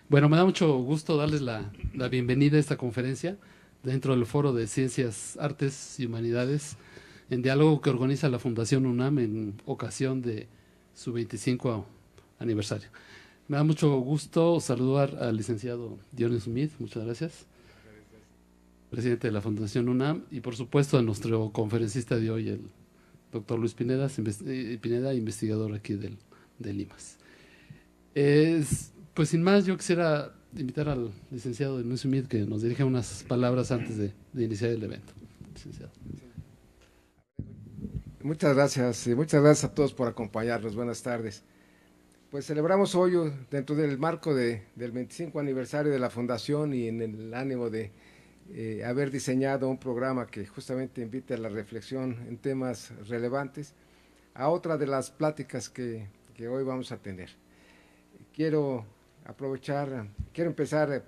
Bueno, me da mucho gusto darles la bienvenida a esta conferencia dentro del Foro de Ciencias, Artes y Humanidades en diálogo que organiza la Fundación UNAM en ocasión de su 25 aniversario. Me da mucho gusto saludar al licenciado Dionis Smith, muchas gracias, presidente de la Fundación UNAM, y por supuesto a nuestro conferencista de hoy, el doctor Luis Pineda, investigador aquí del IMAS. Pues sin más, yo quisiera invitar al licenciado Dionis Smith que nos dirija unas palabras antes de iniciar el evento. Licenciado. Muchas gracias y muchas gracias a todos por acompañarnos. Buenas tardes. Pues celebramos hoy dentro del marco del 25 aniversario de la Fundación y en el ánimo de haber diseñado un programa que justamente invite a la reflexión en temas relevantes a otra de las pláticas que hoy vamos a tener. Quiero empezar,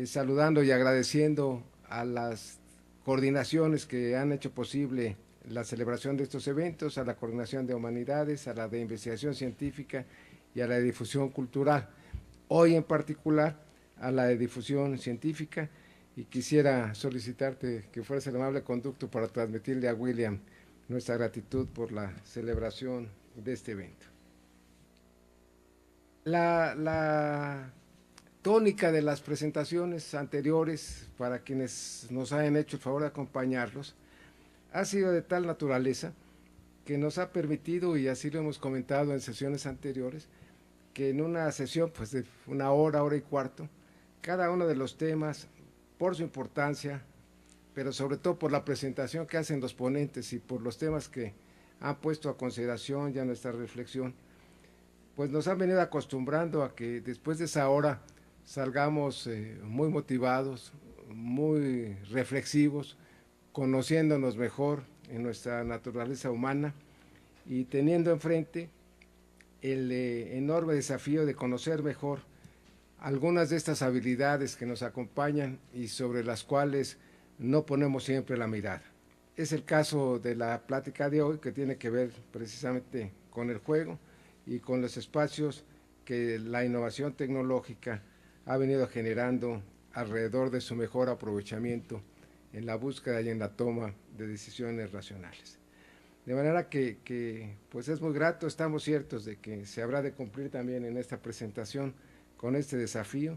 saludando y agradeciendo a las coordinaciones que han hecho posible la celebración de estos eventos, a la Coordinación de Humanidades, a la de Investigación Científica y a la de Difusión Cultural. Hoy en particular a la de Difusión Científica, y quisiera solicitarte que fueras el amable conducto para transmitirle a William nuestra gratitud por la celebración de este evento. La tónica de las presentaciones anteriores, para quienes nos hayan hecho el favor de acompañarlos, ha sido de tal naturaleza que nos ha permitido, y así lo hemos comentado en sesiones anteriores, que en una sesión pues de una hora y cuarto, cada uno de los temas, por su importancia, pero sobre todo por la presentación que hacen los ponentes y por los temas que han puesto a consideración y a nuestra reflexión, pues nos han venido acostumbrando a que después de esa hora salgamos muy motivados, muy reflexivos, conociéndonos mejor en nuestra naturaleza humana y teniendo enfrente el enorme desafío de conocer mejor algunas de estas habilidades que nos acompañan y sobre las cuales no ponemos siempre la mirada. Es el caso de la plática de hoy, que tiene que ver precisamente con el juego y con los espacios que la innovación tecnológica ha venido generando alrededor de su mejor aprovechamiento en la búsqueda y en la toma de decisiones racionales. De manera que pues es muy grato, estamos ciertos de que se habrá de cumplir también en esta presentación con este desafío,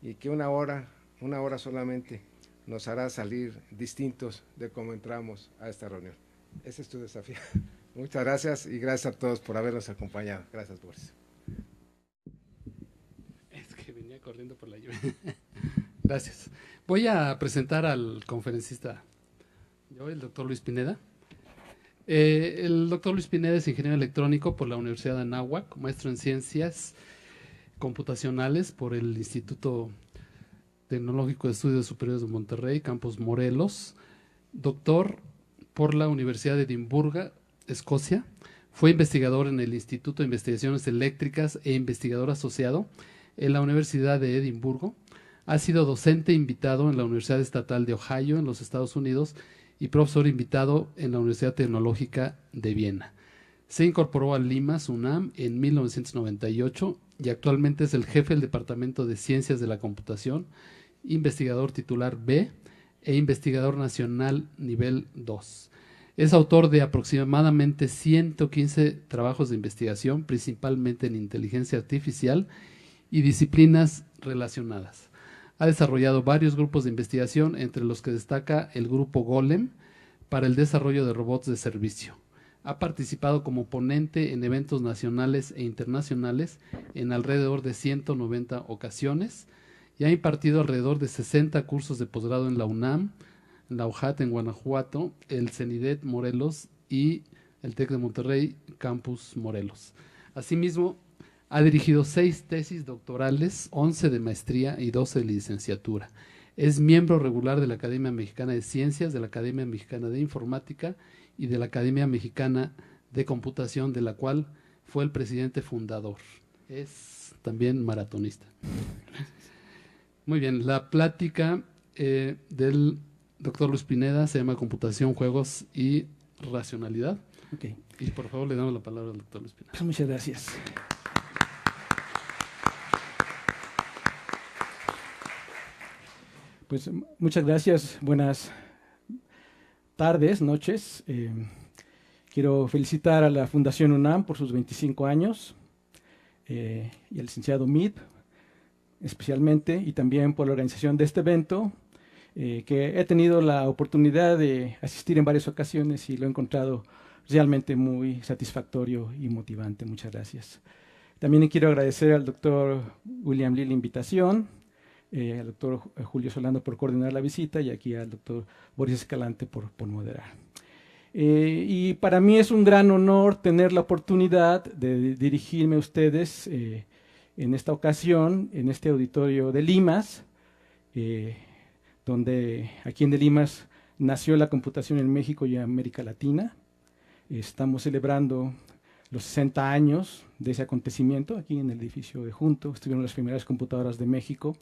y que una hora solamente nos hará salir distintos de cómo entramos a esta reunión. Ese es tu desafío. Muchas gracias y gracias a todos por habernos acompañado. Gracias, Boris. Es que venía corriendo por la lluvia. Gracias. Voy a presentar al conferencista, yo, el doctor Luis Pineda. El doctor Luis Pineda es ingeniero electrónico por la Universidad de Anáhuac, maestro en ciencias computacionales por el Instituto Tecnológico de Estudios Superiores de Monterrey, Campus Morelos, doctor por la Universidad de Edimburgo, Escocia. Fue investigador en el Instituto de Investigaciones Eléctricas e investigador asociado en la Universidad de Edimburgo. Ha sido docente invitado en la Universidad Estatal de Ohio, en los Estados Unidos, y profesor invitado en la Universidad Tecnológica de Viena. Se incorporó al IMAS UNAM en 1998 y actualmente es el jefe del Departamento de Ciencias de la Computación, investigador titular B e investigador nacional nivel 2. Es autor de aproximadamente 115 trabajos de investigación, principalmente en inteligencia artificial y disciplinas relacionadas. Ha desarrollado varios grupos de investigación, entre los que destaca el grupo Golem para el desarrollo de robots de servicio. Ha participado como ponente en eventos nacionales e internacionales en alrededor de 190 ocasiones y ha impartido alrededor de 60 cursos de posgrado en la UNAM, en la UJAT en Guanajuato, el CENIDET Morelos y el TEC de Monterrey, Campus Morelos. Asimismo, ha dirigido 6 tesis doctorales, 11 de maestría y 12 de licenciatura. Es miembro regular de la Academia Mexicana de Ciencias, de la Academia Mexicana de Informática y de la Academia Mexicana de Computación, de la cual fue el presidente fundador. Es también maratonista. Muy bien, la plática del doctor Luis Pineda se llama Computación, Juegos y Racionalidad. Okay. Y por favor le damos la palabra al doctor Luis Pineda. Pues muchas gracias. Pues muchas gracias, buenas tardes, noches. Quiero felicitar a la Fundación UNAM por sus 25 años y al licenciado Mead especialmente, y también por la organización de este evento, que he tenido la oportunidad de asistir en varias ocasiones y lo he encontrado realmente muy satisfactorio y motivante. Muchas gracias. También quiero agradecer al doctor William Lee la invitación, al doctor Julio Solano por coordinar la visita y aquí al doctor Boris Escalante por moderar. Y para mí es un gran honor tener la oportunidad de dirigirme a ustedes en esta ocasión, en este auditorio de Limas, donde aquí en de Limas nació la computación en México y América Latina. Estamos celebrando los 60 años de ese acontecimiento aquí en el edificio de Junto. Estuvieron las primeras computadoras de México.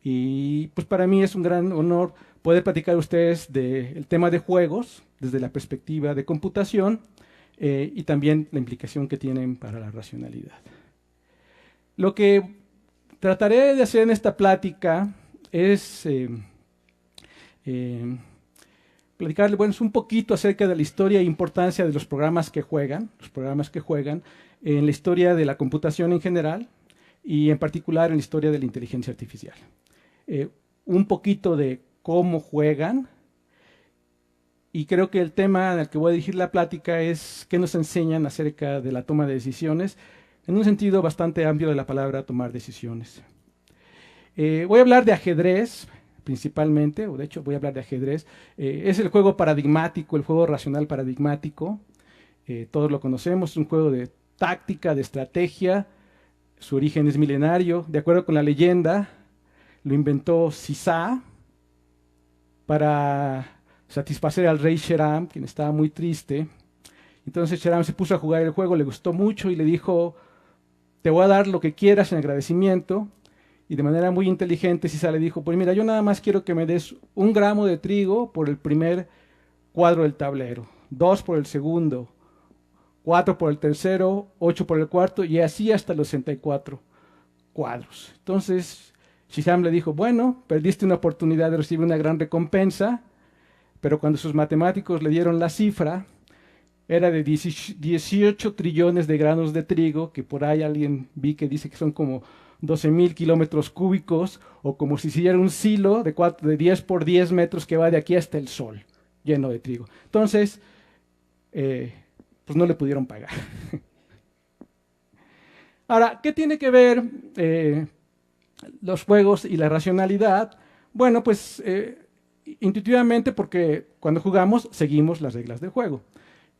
Y pues para mí es un gran honor poder platicar a ustedes del tema de juegos desde la perspectiva de computación y también la implicación que tienen para la racionalidad. Lo que trataré de hacer en esta plática es platicarles un poquito acerca de la historia e importancia de los programas que juegan en la historia de la computación en general y en particular en la historia de la inteligencia artificial. Un poquito de cómo juegan, y creo que el tema al que voy a dirigir la plática es qué nos enseñan acerca de la toma de decisiones, en un sentido bastante amplio de la palabra tomar decisiones. Voy a hablar de ajedrez principalmente, o de hecho voy a hablar de ajedrez. Es el juego paradigmático, el juego racional paradigmático. Todos lo conocemos, es un juego de táctica, de estrategia. Su origen es milenario. De acuerdo con la leyenda, lo inventó Sisá para satisfacer al rey Sheram, quien estaba muy triste. Entonces Sheram se puso a jugar el juego, le gustó mucho y le dijo: te voy a dar lo que quieras en agradecimiento. Y de manera muy inteligente Sisá le dijo: pues mira, yo nada más quiero que me des 1 gramo de trigo por el primer cuadro del tablero, 2 por el segundo, 4 por el tercero, 8 por el cuarto, y así hasta los 64 cuadros. Entonces Shizam le dijo: bueno, perdiste una oportunidad de recibir una gran recompensa, pero cuando sus matemáticos le dieron la cifra, era de 18 trillones de granos de trigo, que por ahí alguien vi que dice que son como 12,000 kilómetros cúbicos, o como si hiciera un silo de 10 por 10 metros que va de aquí hasta el sol, lleno de trigo. Entonces, pues no le pudieron pagar. Ahora, ¿qué tiene que ver los juegos y la racionalidad? Bueno, pues intuitivamente, porque cuando jugamos seguimos las reglas del juego.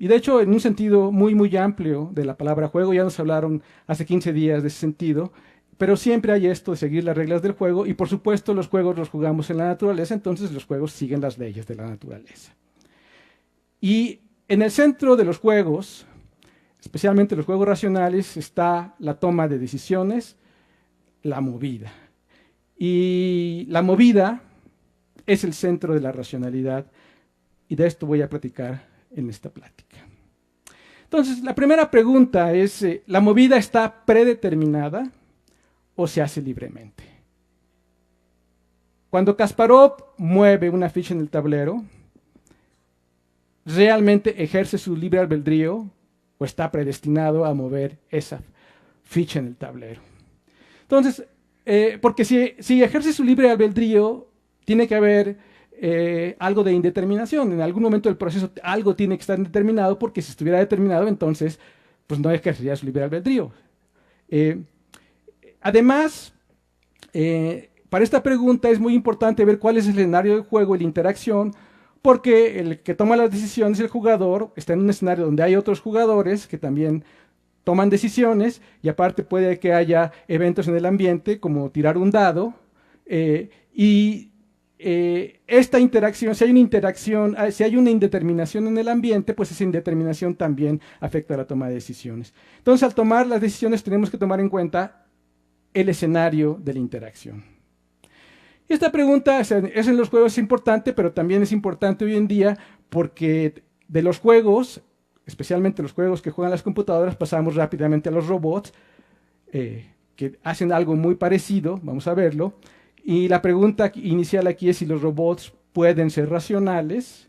Y de hecho, en un sentido muy, muy amplio de la palabra juego, ya nos hablaron hace 15 días de ese sentido, pero siempre hay esto de seguir las reglas del juego, y por supuesto los juegos los jugamos en la naturaleza, entonces los juegos siguen las leyes de la naturaleza. Y en el centro de los juegos, especialmente los juegos racionales, está la toma de decisiones, la movida. Y la movida es el centro de la racionalidad, y de esto voy a platicar en esta plática. Entonces, la primera pregunta es, ¿la movida está predeterminada o se hace libremente? Cuando Kasparov mueve una ficha en el tablero, ¿realmente ejerce su libre albedrío o está predestinado a mover esa ficha en el tablero? Entonces, porque si ejerce su libre albedrío, tiene que haber algo de indeterminación. En algún momento del proceso algo tiene que estar determinado, porque si estuviera determinado, entonces pues no ejercería su libre albedrío. Además, para esta pregunta es muy importante ver cuál es el escenario del juego y la interacción, porque el que toma las decisiones, el jugador, está en un escenario donde hay otros jugadores que también toman decisiones, y aparte puede que haya eventos en el ambiente como tirar un dado, esta interacción, si hay una indeterminación en el ambiente, pues esa indeterminación también afecta a la toma de decisiones. Entonces, al tomar las decisiones tenemos que tomar en cuenta el escenario de la interacción. Esta pregunta es en los juegos importante, pero también es importante hoy en día, porque de los juegos, especialmente los juegos que juegan las computadoras, pasamos rápidamente a los robots, que hacen algo muy parecido, vamos a verlo. Y la pregunta inicial aquí es si los robots pueden ser racionales,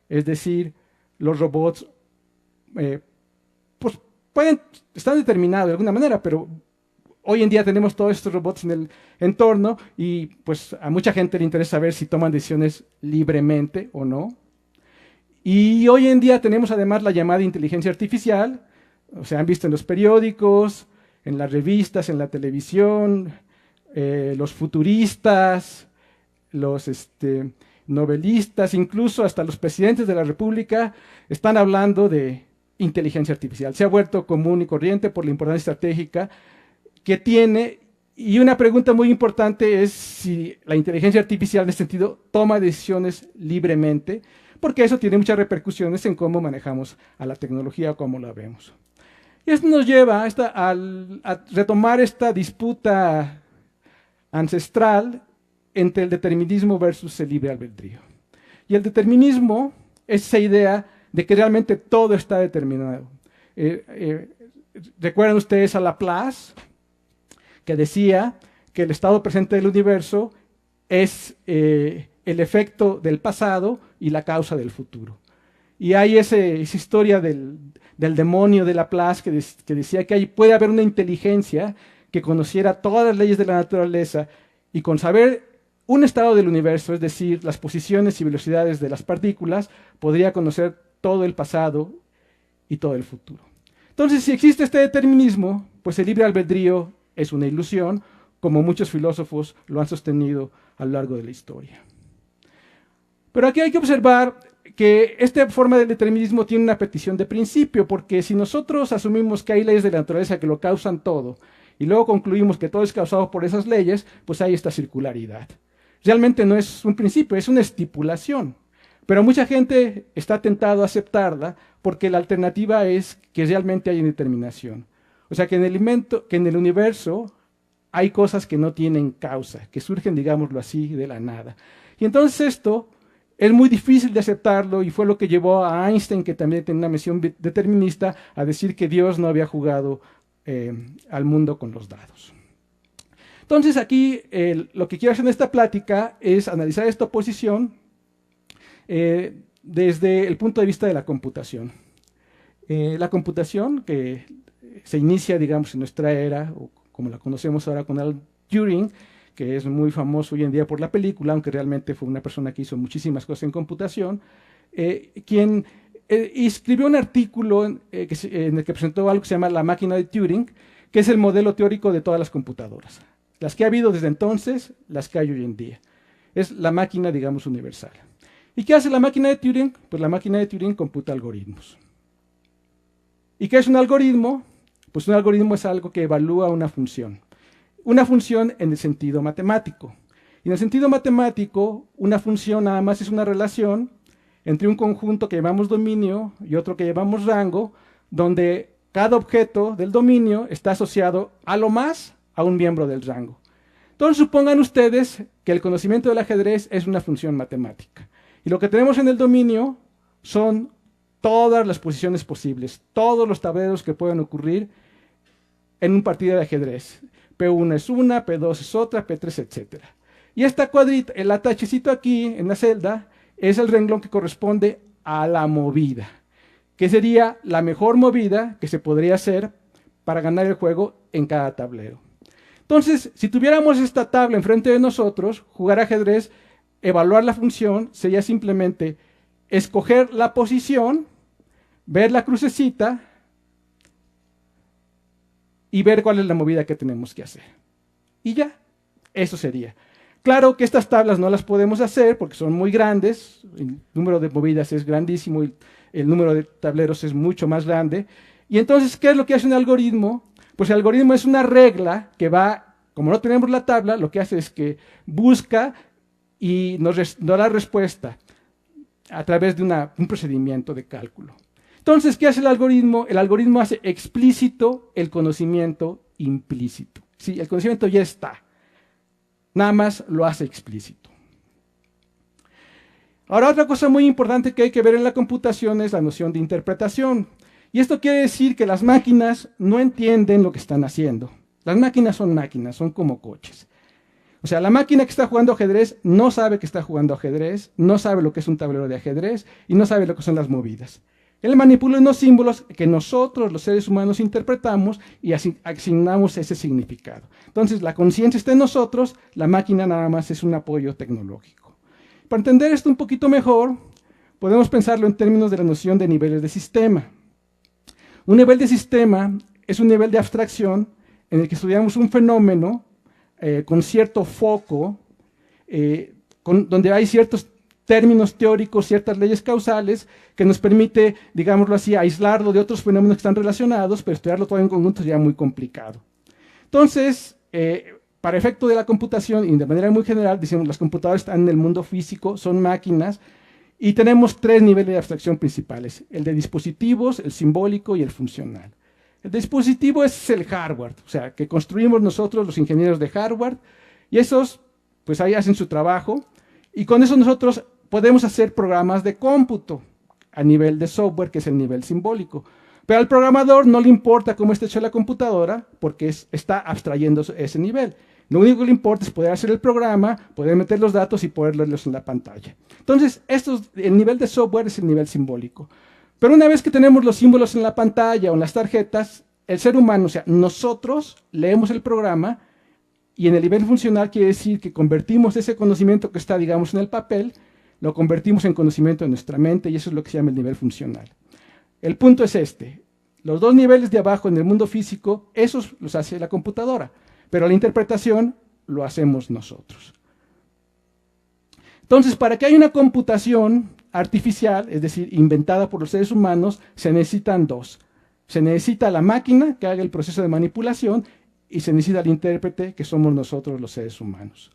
es decir, los robots pues están determinados de alguna manera, pero hoy en día tenemos todos estos robots en el entorno y pues a mucha gente le interesa saber si toman decisiones libremente o no. Y hoy en día tenemos además la llamada inteligencia artificial, o sea, han visto en los periódicos, en las revistas, en la televisión, los futuristas, los novelistas, incluso hasta los presidentes de la República están hablando de inteligencia artificial. Se ha vuelto común y corriente por la importancia estratégica que tiene. Y una pregunta muy importante es si la inteligencia artificial en este sentido toma decisiones libremente, porque eso tiene muchas repercusiones en cómo manejamos a la tecnología o cómo la vemos. Y esto nos lleva a retomar esta disputa ancestral entre el determinismo versus el libre albedrío. Y el determinismo es esa idea de que realmente todo está determinado. ¿Recuerdan ustedes a Laplace, que decía que el estado presente del universo es el efecto del pasado y la causa del futuro? Y hay esa historia del demonio de Laplace que decía que puede haber una inteligencia que conociera todas las leyes de la naturaleza y con saber un estado del universo, es decir, las posiciones y velocidades de las partículas, podría conocer todo el pasado y todo el futuro. Entonces, si existe este determinismo, pues el libre albedrío es una ilusión, como muchos filósofos lo han sostenido a lo largo de la historia. Pero aquí hay que observar que esta forma del determinismo tiene una petición de principio, porque si nosotros asumimos que hay leyes de la naturaleza que lo causan todo, y luego concluimos que todo es causado por esas leyes, pues hay esta circularidad. Realmente no es un principio, es una estipulación. Pero mucha gente está tentado a aceptarla porque la alternativa es que realmente hay indeterminación. O sea, que en el universo hay cosas que no tienen causa, que surgen, digámoslo así, de la nada. Y entonces esto es muy difícil de aceptarlo y fue lo que llevó a Einstein, que también tenía una visión determinista, a decir que Dios no había jugado al mundo con los dados. Entonces aquí lo que quiero hacer en esta plática es analizar esta oposición desde el punto de vista de la computación. La computación que se inicia, digamos, en nuestra era, o como la conocemos ahora con Alan Turing, que es muy famoso hoy en día por la película, aunque realmente fue una persona que hizo muchísimas cosas en computación, quien escribió un artículo en el que presentó algo que se llama la máquina de Turing, que es el modelo teórico de todas las computadoras. Las que ha habido desde entonces, las que hay hoy en día. Es la máquina, digamos, universal. ¿Y qué hace la máquina de Turing? Pues la máquina de Turing computa algoritmos. ¿Y qué es un algoritmo? Pues un algoritmo es algo que evalúa una función. Una función en el sentido matemático. Y en el sentido matemático, una función nada más es una relación entre un conjunto que llamamos dominio y otro que llamamos rango, donde cada objeto del dominio está asociado a lo más a un miembro del rango. Entonces supongan ustedes que el conocimiento del ajedrez es una función matemática. Y lo que tenemos en el dominio son todas las posiciones posibles, todos los tableros que pueden ocurrir en un partido de ajedrez. P1 es una, P2 es otra, P3, etc. Y esta cuadrita, el tachecito aquí en la celda, es el renglón que corresponde a la movida, que sería la mejor movida que se podría hacer para ganar el juego en cada tablero. Entonces, si tuviéramos esta tabla enfrente de nosotros, jugar ajedrez, evaluar la función, sería simplemente escoger la posición, ver la crucecita y ver cuál es la movida que tenemos que hacer. Y ya, eso sería. Claro que estas tablas no las podemos hacer porque son muy grandes, el número de movidas es grandísimo y el número de tableros es mucho más grande. Y entonces, ¿qué es lo que hace un algoritmo? Pues el algoritmo es una regla que va, como no tenemos la tabla, lo que hace es que busca y nos da la respuesta a través de un procedimiento de cálculo. Entonces, ¿qué hace el algoritmo? El algoritmo hace explícito el conocimiento implícito. Sí, el conocimiento ya está. Nada más lo hace explícito. Ahora, otra cosa muy importante que hay que ver en la computación es la noción de interpretación. Y esto quiere decir que las máquinas no entienden lo que están haciendo. Las máquinas, son como coches. O sea, la máquina que está jugando ajedrez no sabe que está jugando ajedrez, no sabe lo que es un tablero de ajedrez y no sabe lo que son las movidas. Él manipula unos símbolos que nosotros, los seres humanos, interpretamos y asignamos ese significado. Entonces, la conciencia está en nosotros, la máquina nada más es un apoyo tecnológico. Para entender esto un poquito mejor, podemos pensarlo en términos de la noción de niveles de sistema. Un nivel de sistema es un nivel de abstracción en el que estudiamos un fenómeno con cierto foco, donde hay ciertos términos teóricos, ciertas leyes causales, que nos permite, digámoslo así, aislarlo de otros fenómenos que están relacionados, pero estudiarlo todo en conjunto sería muy complicado. Entonces, para efecto de la computación, y de manera muy general, decimos las computadoras están en el mundo físico, son máquinas, y tenemos tres niveles de abstracción principales: el de dispositivos, el simbólico y el funcional. El dispositivo es el hardware, o sea, que construimos nosotros, los ingenieros de hardware, y esos, pues ahí hacen su trabajo, y con eso nosotros podemos hacer programas de cómputo a nivel de software, que es el nivel simbólico. Pero al programador no le importa cómo está hecha la computadora, porque está abstrayendo ese nivel. Lo único que le importa es poder hacer el programa, poder meter los datos y poder leerlos en la pantalla. Entonces, el nivel de software es el nivel simbólico. Pero una vez que tenemos los símbolos en la pantalla o en las tarjetas, el ser humano, o sea, nosotros leemos el programa, y en el nivel funcional quiere decir que convertimos ese conocimiento que está, digamos, en el papel, lo convertimos en conocimiento de nuestra mente, y eso es lo que se llama el nivel funcional. El punto es este: los dos niveles de abajo en el mundo físico, esos los hace la computadora, pero la interpretación lo hacemos nosotros. Entonces, para que haya una computación artificial, es decir, inventada por los seres humanos, se necesitan dos. Se necesita la máquina que haga el proceso de manipulación y se necesita el intérprete, que somos nosotros los seres humanos.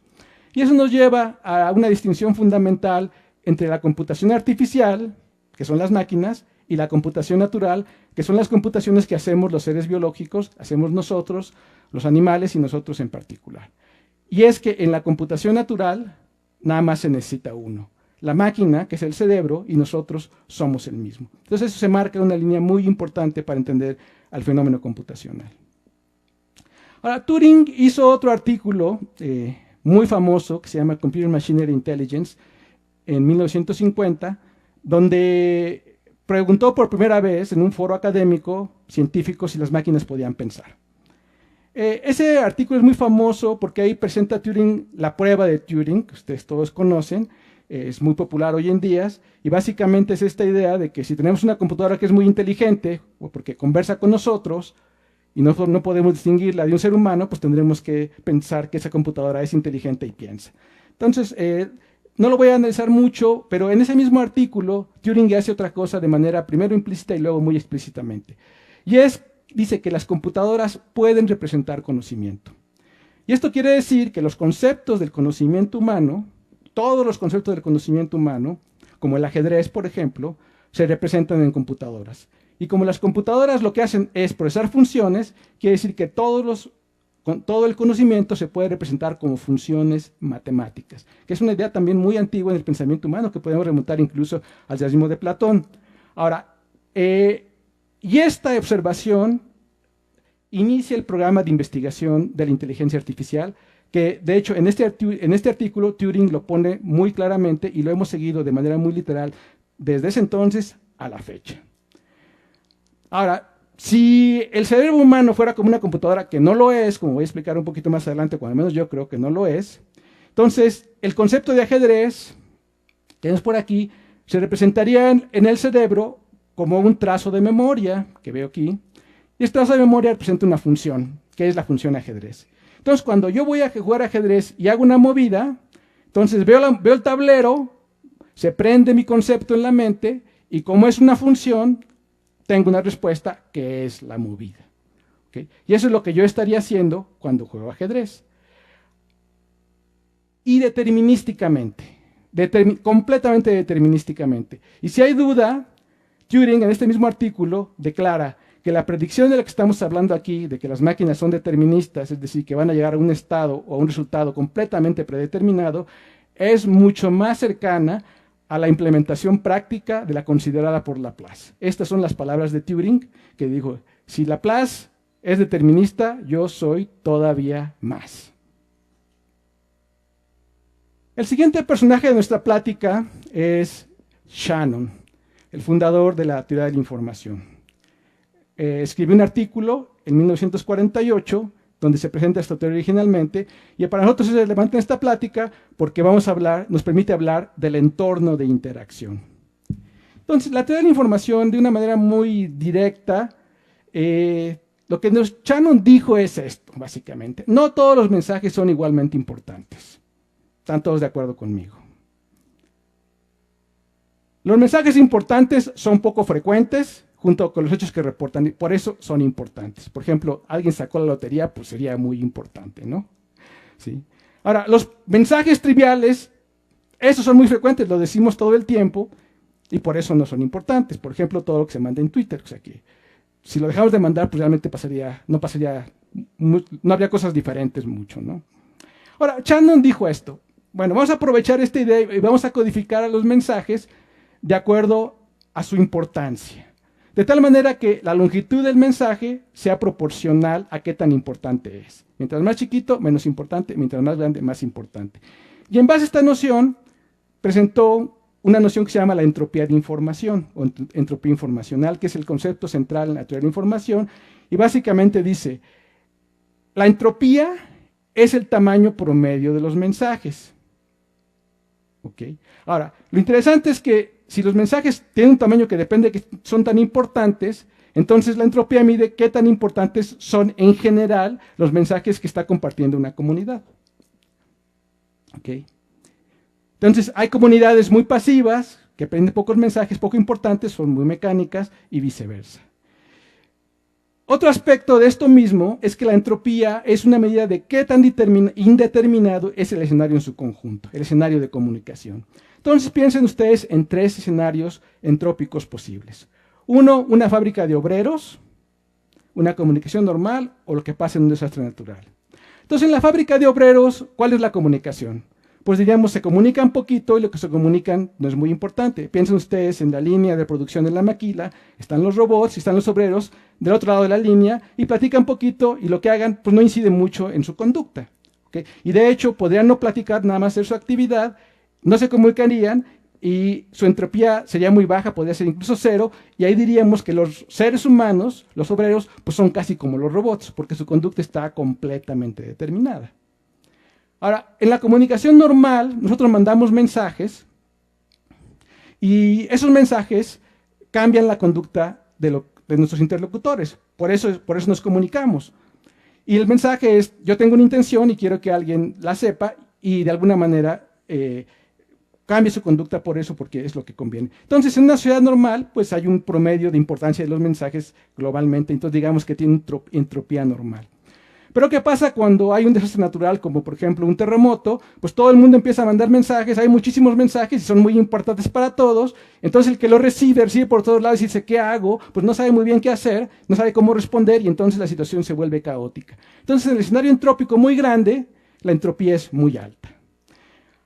Y eso nos lleva a una distinción fundamental entre la computación artificial, que son las máquinas, y la computación natural, que son las computaciones que hacemos los seres biológicos, hacemos nosotros, los animales y nosotros en particular. Y es que en la computación natural nada más se necesita uno: la máquina, que es el cerebro, y nosotros somos el mismo. Entonces eso se marca una línea muy importante para entender al fenómeno computacional. Ahora, Turing hizo otro artículo muy famoso que se llama Computer Machinery Intelligence en 1950, donde preguntó por primera vez en un foro académico científico si las máquinas podían pensar. Ese artículo es muy famoso porque ahí presenta Turing la prueba de Turing, que ustedes todos conocen, es muy popular hoy en día, y básicamente es esta idea de que si tenemos una computadora que es muy inteligente, o porque conversa con nosotros, y nosotros no podemos distinguirla de un ser humano, pues tendremos que pensar que esa computadora es inteligente y piensa. Entonces, no lo voy a analizar mucho, pero en ese mismo artículo, Turing hace otra cosa de manera primero implícita y luego muy explícitamente. Y dice que las computadoras pueden representar conocimiento. Y esto quiere decir que los conceptos del conocimiento humano, todos los conceptos del conocimiento humano, como el ajedrez, por ejemplo, se representan en computadoras. Y como las computadoras lo que hacen es procesar funciones, quiere decir que todo el conocimiento se puede representar como funciones matemáticas, que es una idea también muy antigua en el pensamiento humano, que podemos remontar incluso al yazismo de Platón. Ahora, y esta observación inicia el programa de investigación de la inteligencia artificial, que de hecho en este artículo Turing lo pone muy claramente y lo hemos seguido de manera muy literal desde ese entonces a la fecha. Ahora, si el cerebro humano fuera como una computadora, que no lo es, como voy a explicar un poquito más adelante, cuando menos yo creo que no lo es, entonces el concepto de ajedrez, que tenemos por aquí, se representaría en el cerebro como un trazo de memoria, que veo aquí, y este trazo de memoria representa una función, que es la función ajedrez. Entonces, cuando yo voy a jugar ajedrez y hago una movida, entonces veo el tablero, se prende mi concepto en la mente, y como es una función, tengo una respuesta que es la movida. ¿Okay? Y eso es lo que yo estaría haciendo cuando juego ajedrez. Y determinísticamente, completamente determinísticamente. Y si hay duda, Turing en este mismo artículo declara que la predicción de la que estamos hablando aquí, de que las máquinas son deterministas, es decir, que van a llegar a un estado o a un resultado completamente predeterminado, es mucho más cercana a la implementación práctica de la considerada por Laplace. Estas son las palabras de Turing, que dijo: si Laplace es determinista, yo soy todavía más. El siguiente personaje de nuestra plática es Shannon, el fundador de la teoría de la información. Escribió un artículo en 1948 donde se presenta esta teoría originalmente, y para nosotros es relevante en esta plática porque nos permite hablar del entorno de interacción. Entonces, la teoría de la información, de una manera muy directa, lo que Shannon dijo es esto, básicamente. No todos los mensajes son igualmente importantes. ¿Están todos de acuerdo conmigo? Los mensajes importantes son poco frecuentes, junto con los hechos que reportan, y por eso son importantes. Por ejemplo, alguien sacó la lotería, pues sería muy importante, ¿no? ¿Sí? Ahora, los mensajes triviales, esos son muy frecuentes, lo decimos todo el tiempo, y por eso no son importantes. Por ejemplo, todo lo que se manda en Twitter, o sea que si lo dejamos de mandar, pues realmente no habría cosas diferentes mucho, ¿no? Ahora, Shannon dijo esto. Bueno, vamos a aprovechar esta idea y vamos a codificar a los mensajes de acuerdo a su importancia. De tal manera que la longitud del mensaje sea proporcional a qué tan importante es. Mientras más chiquito, menos importante. Mientras más grande, más importante. Y en base a esta noción, presentó una noción que se llama la entropía de información, o entropía informacional, que es el concepto central en la teoría de la información. Y básicamente dice, la entropía es el tamaño promedio de los mensajes. ¿Okay? Ahora, lo interesante es que si los mensajes tienen un tamaño que depende de que son tan importantes, entonces la entropía mide qué tan importantes son en general los mensajes que está compartiendo una comunidad. ¿Okay? Entonces hay comunidades muy pasivas que prenden pocos mensajes, poco importantes, son muy mecánicas y viceversa. Otro aspecto de esto mismo es que la entropía es una medida de qué tan indeterminado es el escenario en su conjunto, el escenario de comunicación. Entonces piensen ustedes en tres escenarios entrópicos posibles. Uno, una fábrica de obreros, una comunicación normal o lo que pasa en un desastre natural. Entonces en la fábrica de obreros, ¿cuál es la comunicación? Pues diríamos, se comunican poquito y lo que se comunican no es muy importante. Piensen ustedes en la línea de producción de la maquila, están los robots y están los obreros del otro lado de la línea y platican poquito y lo que hagan pues no incide mucho en su conducta. ¿Okay? Y de hecho podrían no platicar, nada más hacer su actividad, no se comunicarían y su entropía sería muy baja, podría ser incluso cero, y ahí diríamos que los seres humanos, los obreros, pues son casi como los robots, porque su conducta está completamente determinada. Ahora, en la comunicación normal, nosotros mandamos mensajes y esos mensajes cambian la conducta de nuestros interlocutores. Por eso nos comunicamos. Y el mensaje es, yo tengo una intención y quiero que alguien la sepa y de alguna manera cambie su conducta por eso, porque es lo que conviene. Entonces, en una sociedad normal, pues hay un promedio de importancia de los mensajes globalmente. Entonces, digamos que tiene entropía normal. Pero ¿qué pasa cuando hay un desastre natural, como por ejemplo un terremoto? Pues todo el mundo empieza a mandar mensajes, hay muchísimos mensajes y son muy importantes para todos. Entonces el que lo recibe por todos lados y dice, ¿qué hago? Pues no sabe muy bien qué hacer, no sabe cómo responder y entonces la situación se vuelve caótica. Entonces en el escenario entrópico muy grande, la entropía es muy alta.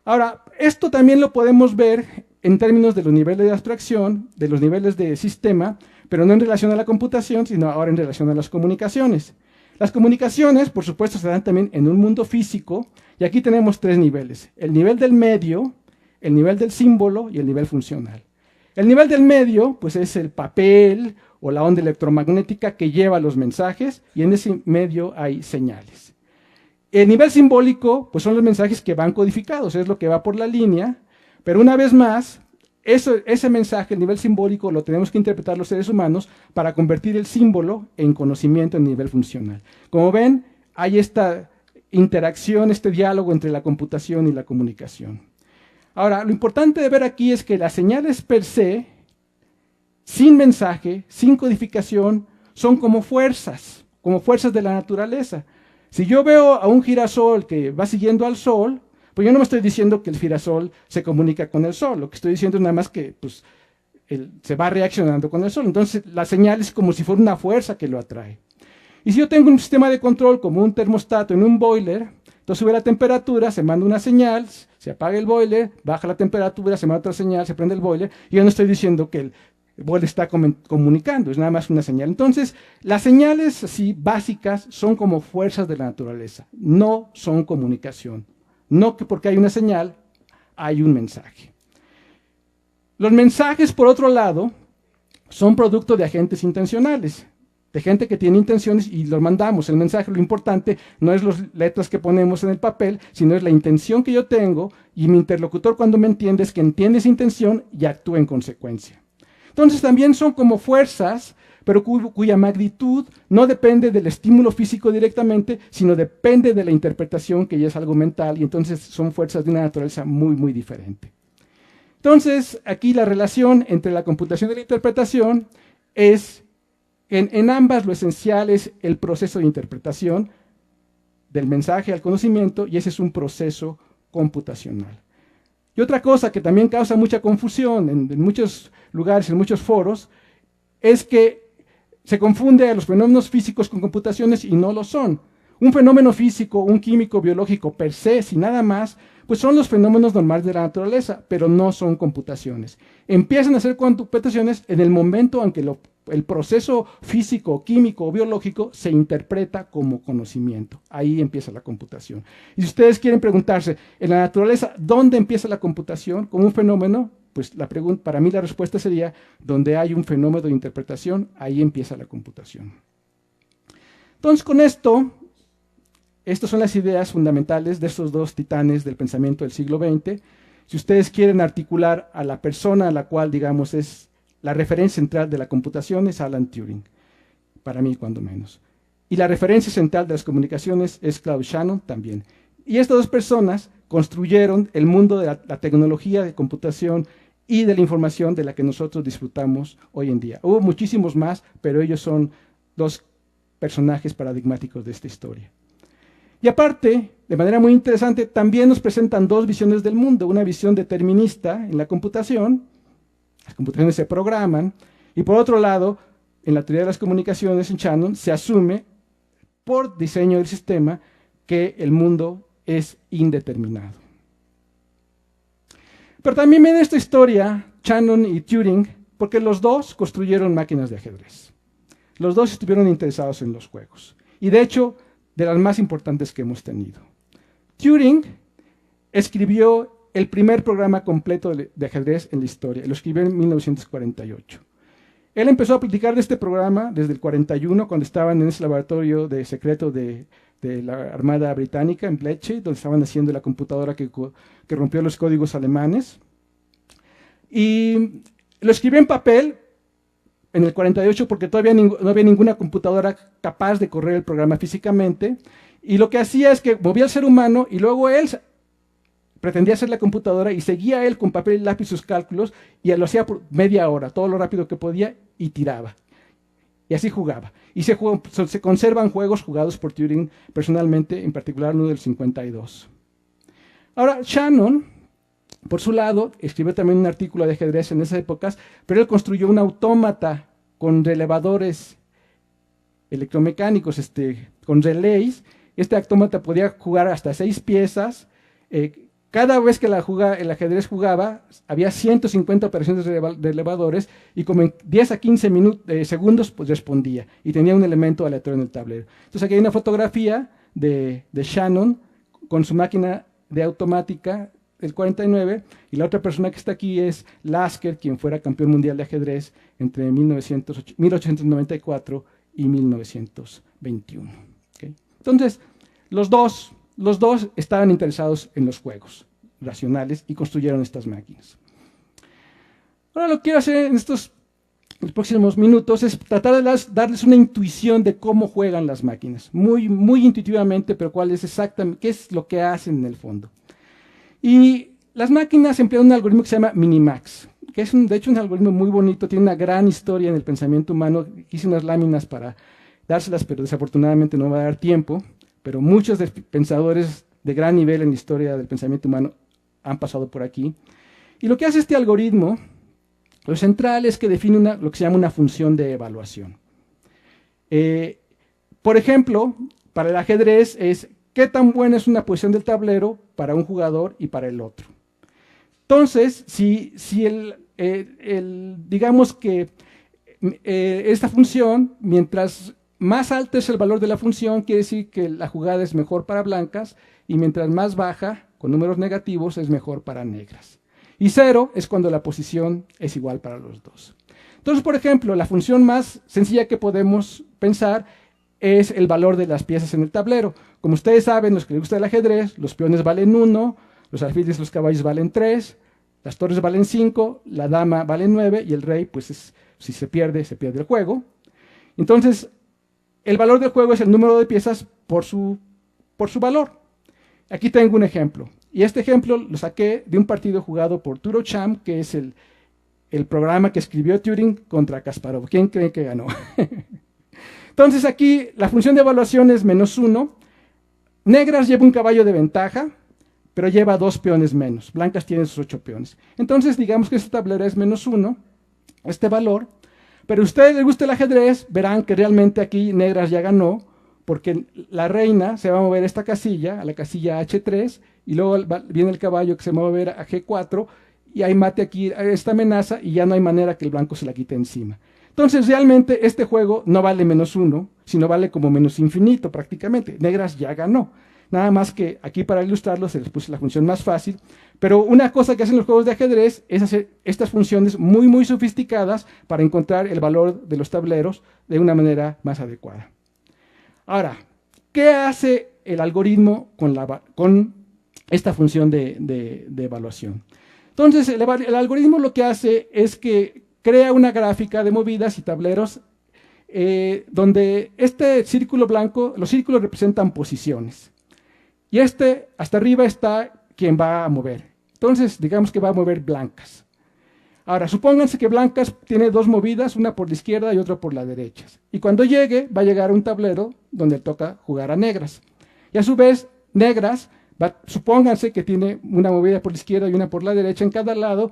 Ahora, esto también lo podemos ver en términos de los niveles de abstracción, de los niveles de sistema, pero no en relación a la computación, sino ahora en relación a las comunicaciones. Las comunicaciones, por supuesto, se dan también en un mundo físico, y aquí tenemos tres niveles. El nivel del medio, el nivel del símbolo y el nivel funcional. El nivel del medio, pues es el papel o la onda electromagnética que lleva los mensajes, y en ese medio hay señales. El nivel simbólico, pues son los mensajes que van codificados, es lo que va por la línea, pero una vez más, ese mensaje, el nivel simbólico, lo tenemos que interpretar los seres humanos para convertir el símbolo en conocimiento en nivel funcional. Como ven, hay esta interacción, este diálogo entre la computación y la comunicación. Ahora, lo importante de ver aquí es que las señales per se, sin mensaje, sin codificación, son como fuerzas de la naturaleza. Si yo veo a un girasol que va siguiendo al sol, pues yo no me estoy diciendo que el girasol se comunica con el sol, lo que estoy diciendo es nada más que pues, se va reaccionando con el sol. Entonces la señal es como si fuera una fuerza que lo atrae. Y si yo tengo un sistema de control como un termostato en un boiler, entonces sube la temperatura, se manda una señal, se apaga el boiler, baja la temperatura, se manda otra señal, se prende el boiler, y yo no estoy diciendo que el boiler está comunicando, es nada más una señal. Entonces las señales así básicas son como fuerzas de la naturaleza, no son comunicación. No que porque hay una señal hay un mensaje. Los mensajes, por otro lado, son producto de agentes intencionales, de gente que tiene intenciones y los mandamos. El mensaje, lo importante, no es las letras que ponemos en el papel, sino es la intención que yo tengo y mi interlocutor, cuando me entiende, es que entiende esa intención y actúa en consecuencia. Entonces también son como fuerzas, pero cuya magnitud no depende del estímulo físico directamente, sino depende de la interpretación, que ya es algo mental, y entonces son fuerzas de una naturaleza muy, muy diferente. Entonces, aquí la relación entre la computación y la interpretación es, en ambas lo esencial es el proceso de interpretación del mensaje al conocimiento, y ese es un proceso computacional. Y otra cosa que también causa mucha confusión en muchos lugares, en muchos foros, es que se confunde a los fenómenos físicos con computaciones y no lo son. Un fenómeno físico, un químico, biológico per se, sin nada más, pues son los fenómenos normales de la naturaleza, pero no son computaciones. Empiezan a ser computaciones en el momento en que el proceso físico, químico o biológico se interpreta como conocimiento. Ahí empieza la computación. Y si ustedes quieren preguntarse, en la naturaleza, ¿dónde empieza la computación como un fenómeno? Pues para mí la respuesta sería, donde hay un fenómeno de interpretación, ahí empieza la computación. Entonces, con esto, estas son las ideas fundamentales de estos dos titanes del pensamiento del siglo XX. Si ustedes quieren articular a la persona a la cual, digamos, es la referencia central de la computación, es Alan Turing, para mí cuando menos. Y la referencia central de las comunicaciones es Claude Shannon también. Y estas dos personas construyeron el mundo de la tecnología de computación y de la información de la que nosotros disfrutamos hoy en día. Hubo muchísimos más, pero ellos son dos personajes paradigmáticos de esta historia. Y aparte, de manera muy interesante, también nos presentan dos visiones del mundo. Una visión determinista en la computación, las computaciones se programan, y por otro lado, en la teoría de las comunicaciones, en Shannon, se asume por diseño del sistema que el mundo es indeterminado. Pero también ven esta historia, Shannon y Turing, porque los dos construyeron máquinas de ajedrez. Los dos estuvieron interesados en los juegos. Y de hecho, de las más importantes que hemos tenido. Turing escribió el primer programa completo de ajedrez en la historia. Lo escribió en 1948. Él empezó a platicar de este programa desde el 41, cuando estaban en ese laboratorio de secreto de la Armada Británica en Bletchley, donde estaban haciendo la computadora que rompió los códigos alemanes. Y lo escribió en papel en el 48 porque todavía no había ninguna computadora capaz de correr el programa físicamente. Y lo que hacía es que movía al ser humano y luego él pretendía hacer la computadora y seguía él con papel y lápiz sus cálculos y lo hacía por media hora, todo lo rápido que podía, y tiraba. Y así jugaba. Y se conservan juegos jugados por Turing personalmente, en particular uno del 52. Ahora, Shannon, por su lado, escribió también un artículo de ajedrez en esas épocas, pero él construyó un autómata con relevadores electromecánicos, con relays. Este autómata podía jugar hasta 6 piezas. Cada vez que el ajedrez jugaba, había 150 operaciones de elevadores y como en 10 a 15 segundos pues respondía y tenía un elemento aleatorio en el tablero. Entonces aquí hay una fotografía de Shannon con su máquina de automática del 49 y la otra persona que está aquí es Lasker, quien fuera campeón mundial de ajedrez entre 1894 y 1921. ¿Okay? Entonces, los dos estaban interesados en los juegos racionales y construyeron estas máquinas. Ahora lo que quiero hacer en los próximos minutos es tratar de darles una intuición de cómo juegan las máquinas, muy, muy intuitivamente, pero cuál es exactamente, qué es lo que hacen en el fondo. Y las máquinas emplean un algoritmo que se llama Minimax, que es de hecho un algoritmo muy bonito, tiene una gran historia en el pensamiento humano. Hice unas láminas para dárselas, pero desafortunadamente no me va a dar tiempo. Pero muchos pensadores de gran nivel en la historia del pensamiento humano han pasado por aquí. Y lo que hace este algoritmo, lo central es que define lo que se llama una función de evaluación. Por ejemplo, para el ajedrez es qué tan buena es una posición del tablero para un jugador y para el otro. Entonces, si digamos que esta función, mientras más alto es el valor de la función, quiere decir que la jugada es mejor para blancas, y mientras más baja con números negativos es mejor para negras. Y 0 es cuando la posición es igual para los dos. Entonces, por ejemplo, la función más sencilla que podemos pensar es el valor de las piezas en el tablero. Como ustedes saben, los que les gusta el ajedrez, los peones valen 1, los alfiles y los caballos valen 3, las torres valen 5, la dama vale 9 y el rey, pues si se pierde el juego. Entonces, el valor del juego es el número de piezas por su valor. Aquí tengo un ejemplo. Y este ejemplo lo saqué de un partido jugado por Turochamp, que es el programa que escribió Turing contra Kasparov. ¿Quién cree que ganó? Entonces aquí la función de evaluación es -1. Negras lleva un caballo de ventaja, pero lleva 2 peones menos. Blancas tienen sus 8 peones. Entonces digamos que este tablero es -1, este valor. Pero a ustedes les gusta el ajedrez, verán que realmente aquí negras ya ganó, porque la reina se va a mover a esta casilla, a la casilla H3, y luego viene el caballo que se va a mover a G4, y hay mate aquí, esta amenaza, y ya no hay manera que el blanco se la quite encima. Entonces realmente este juego no vale -1, sino vale como menos infinito prácticamente. Negras ya ganó. Nada más que aquí para ilustrarlo se les puse la función más fácil. Pero una cosa que hacen los juegos de ajedrez es hacer estas funciones muy, muy sofisticadas para encontrar el valor de los tableros de una manera más adecuada. Ahora, ¿qué hace el algoritmo con esta función de evaluación? Entonces, el algoritmo lo que hace es que crea una gráfica de movidas y tableros donde este círculo blanco, los círculos representan posiciones. Y hasta arriba está quien va a mover. Entonces, digamos que va a mover blancas. Ahora, supónganse que blancas tiene 2 movidas, una por la izquierda y otra por la derecha. Y cuando llegue, va a llegar a un tablero donde toca jugar a negras. Y a su vez, negras, supónganse que tiene una movida por la izquierda y una por la derecha en cada lado,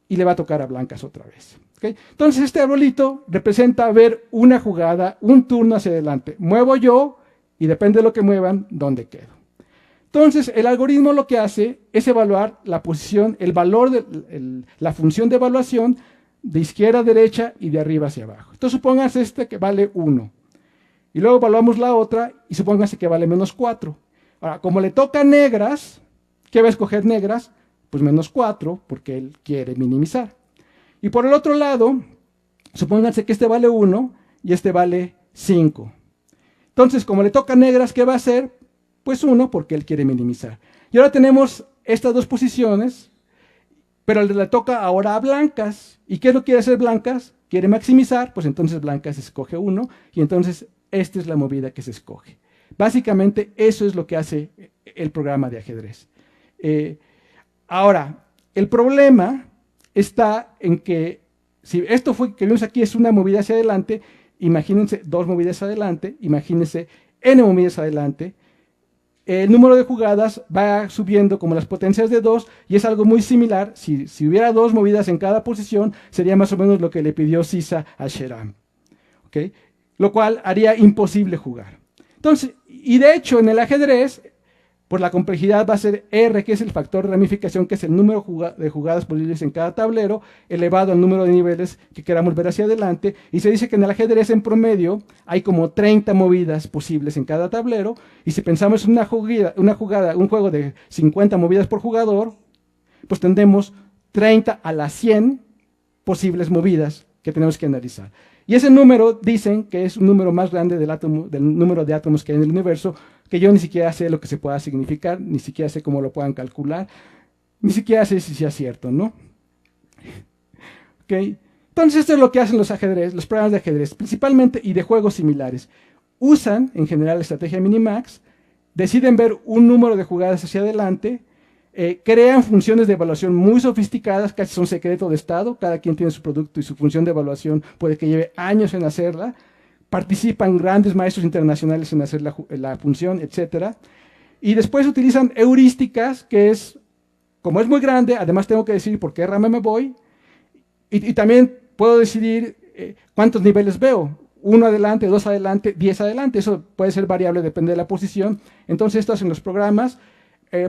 y le va a tocar a blancas otra vez. ¿Okay? Entonces, este arbolito representa ver una jugada, un turno hacia adelante. Muevo yo, y depende de lo que muevan, dónde quedo. Entonces, el algoritmo lo que hace es evaluar la posición, el valor de la función de evaluación de izquierda a derecha y de arriba hacia abajo. Entonces, supónganse que vale 1. Y luego evaluamos la otra y supónganse que vale -4. Ahora, como le toca a negras, ¿qué va a escoger negras? Pues -4, porque él quiere minimizar. Y por el otro lado, supónganse que este vale 1 y este vale 5. Entonces, como le toca a negras, ¿qué va a hacer? Pues 1, porque él quiere minimizar. Y ahora tenemos estas dos posiciones, pero le toca ahora a blancas. ¿Y qué es lo que quiere hacer blancas? Quiere maximizar, pues entonces blancas escoge 1, y entonces esta es la movida que se escoge. Básicamente eso es lo que hace el programa de ajedrez. Ahora, el problema está en que si esto que vimos aquí es una movida hacia adelante, imagínense 2 movidas adelante, imagínense n movidas adelante. El número de jugadas va subiendo como las potencias de 2 y es algo muy similar. Si hubiera 2 movidas en cada posición, sería más o menos lo que le pidió Sisa a Sheram. ¿Okay? Lo cual haría imposible jugar. Entonces, y de hecho en el ajedrez, pues la complejidad va a ser R, que es el factor de ramificación, que es el número de jugadas posibles en cada tablero, elevado al número de niveles que queramos ver hacia adelante. Y se dice que en el ajedrez en promedio hay como 30 movidas posibles en cada tablero. Y si pensamos en un juego de 50 movidas por jugador, pues tendremos 30 a las 100 posibles movidas que tenemos que analizar. Y ese número dicen que es un número más grande del número de átomos que hay en el universo, que yo ni siquiera sé lo que se pueda significar, ni siquiera sé cómo lo puedan calcular, ni siquiera sé si sea cierto, ¿no? ¿Okay? Entonces esto es lo que hacen los programas de ajedrez, principalmente y de juegos similares. Usan en general la estrategia Minimax, deciden ver un número de jugadas hacia adelante, crean funciones de evaluación muy sofisticadas, casi son secreto de Estado, cada quien tiene su producto y su función de evaluación puede que lleve años en hacerla, participan grandes maestros internacionales en hacer la función, etc. Y después utilizan heurísticas, que es, como es muy grande, además tengo que decidir por qué rama me voy, y también puedo decidir cuántos niveles veo, 1 adelante, 2 adelante, 10 adelante, eso puede ser variable, depende de la posición. Entonces esto hacen los programas.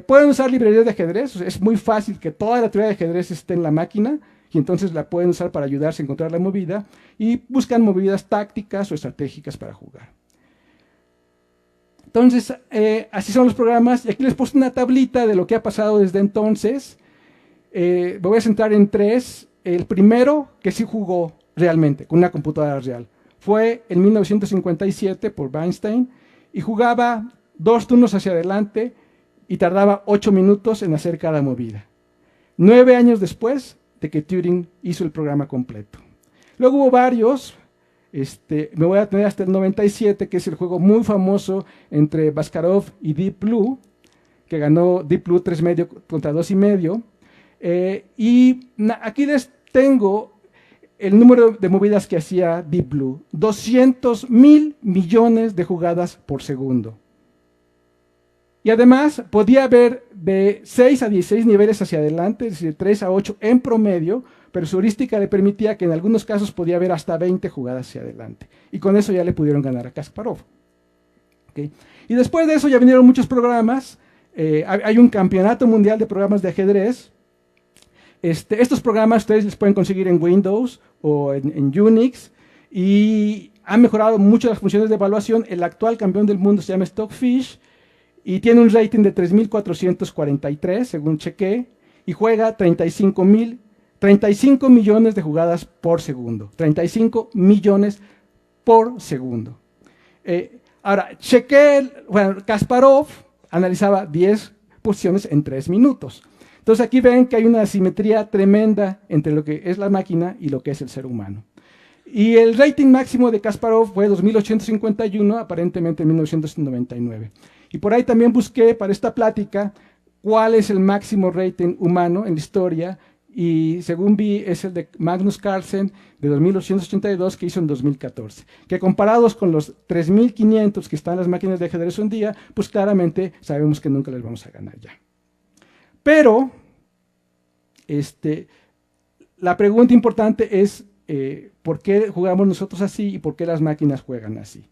Pueden usar librerías de ajedrez, es muy fácil que toda la teoría de ajedrez esté en la máquina y entonces la pueden usar para ayudarse a encontrar la movida y buscan movidas tácticas o estratégicas para jugar. Entonces, así son los programas. Y aquí les puse una tablita de lo que ha pasado desde entonces. Me voy a centrar en 3. El primero que sí jugó realmente con una computadora real fue en 1957 por Weinstein y jugaba 2 turnos hacia adelante y tardaba 8 minutos en hacer cada movida. 9 años después de que Turing hizo el programa completo. Luego hubo varios. Me voy a tener hasta el 97, que es el juego muy famoso entre Kasparov y Deep Blue, que ganó Deep Blue 3,5 contra 2,5. Aquí les tengo el número de movidas que hacía Deep Blue. 200,000 millones de jugadas por segundo. Y además podía haber de 6 a 16 niveles hacia adelante, es decir, 3 a 8 en promedio, pero su heurística le permitía que en algunos casos podía haber hasta 20 jugadas hacia adelante. Y con eso ya le pudieron ganar a Kasparov. ¿Okay? Y después de eso ya vinieron muchos programas. Hay un campeonato mundial de programas de ajedrez. Estos programas ustedes los pueden conseguir en Windows o en Unix. Y han mejorado mucho las funciones de evaluación. El actual campeón del mundo se llama Stockfish. Y tiene un rating de 3,443, según chequé. Y juega 35 millones de jugadas por segundo. 35 millones por segundo. Ahora, Kasparov analizaba 10 posiciones en 3 minutos. Entonces aquí ven que hay una asimetría tremenda entre lo que es la máquina y lo que es el ser humano. Y el rating máximo de Kasparov fue 2,851, aparentemente en 1999. Y por ahí también busqué para esta plática cuál es el máximo rating humano en la historia. Y según vi es el de Magnus Carlsen de 2,882 que hizo en 2014, que comparados con los 3,500 que están en las máquinas de ajedrez un día, pues claramente sabemos que nunca les vamos a ganar ya. Pero la pregunta importante es ¿por qué jugamos nosotros así y por qué las máquinas juegan así?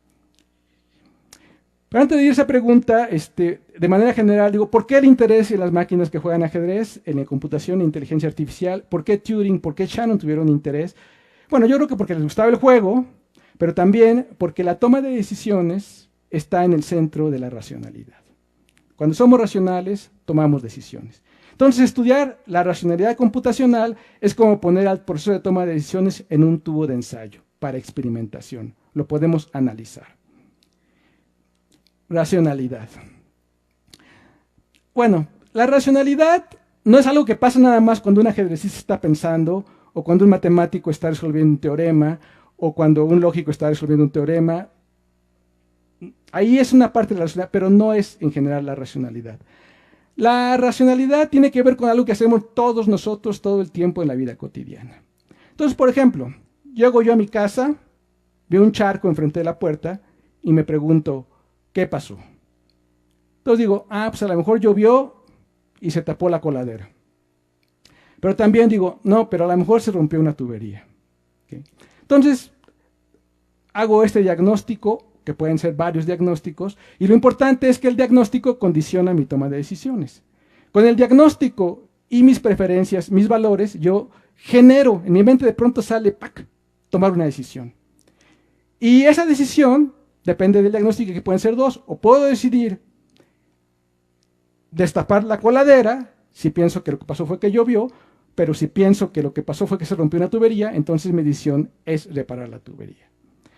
Pero antes de ir a esa pregunta, de manera general, digo, ¿por qué el interés en las máquinas que juegan ajedrez, en la computación e inteligencia artificial? ¿Por qué Turing, por qué Shannon tuvieron interés? Bueno, yo creo que porque les gustaba el juego, pero también porque la toma de decisiones está en el centro de la racionalidad. Cuando somos racionales, tomamos decisiones. Entonces, estudiar la racionalidad computacional es como poner al proceso de toma de decisiones en un tubo de ensayo para experimentación. Lo podemos analizar. Racionalidad. Bueno, la racionalidad no es algo que pasa nada más cuando un ajedrecista está pensando, o cuando un matemático está resolviendo un teorema, o cuando un lógico está resolviendo un teorema. Ahí es una parte de la racionalidad, pero no es en general la racionalidad. La racionalidad tiene que ver con algo que hacemos todos nosotros todo el tiempo en la vida cotidiana. Entonces, por ejemplo, llego yo a mi casa, veo un charco enfrente de la puerta y me pregunto, ¿qué pasó? Entonces digo, pues a lo mejor llovió y se tapó la coladera. Pero también digo, no, pero a lo mejor se rompió una tubería. ¿Okay? Entonces, hago este diagnóstico, que pueden ser varios diagnósticos, y lo importante es que el diagnóstico condiciona mi toma de decisiones. Con el diagnóstico y mis preferencias, mis valores, yo genero, en mi mente de pronto sale, ¡pac!, tomar una decisión. Y esa decisión depende del diagnóstico, que pueden ser 2. O puedo decidir destapar la coladera, si pienso que lo que pasó fue que llovió, pero si pienso que lo que pasó fue que se rompió una tubería, entonces mi decisión es reparar la tubería.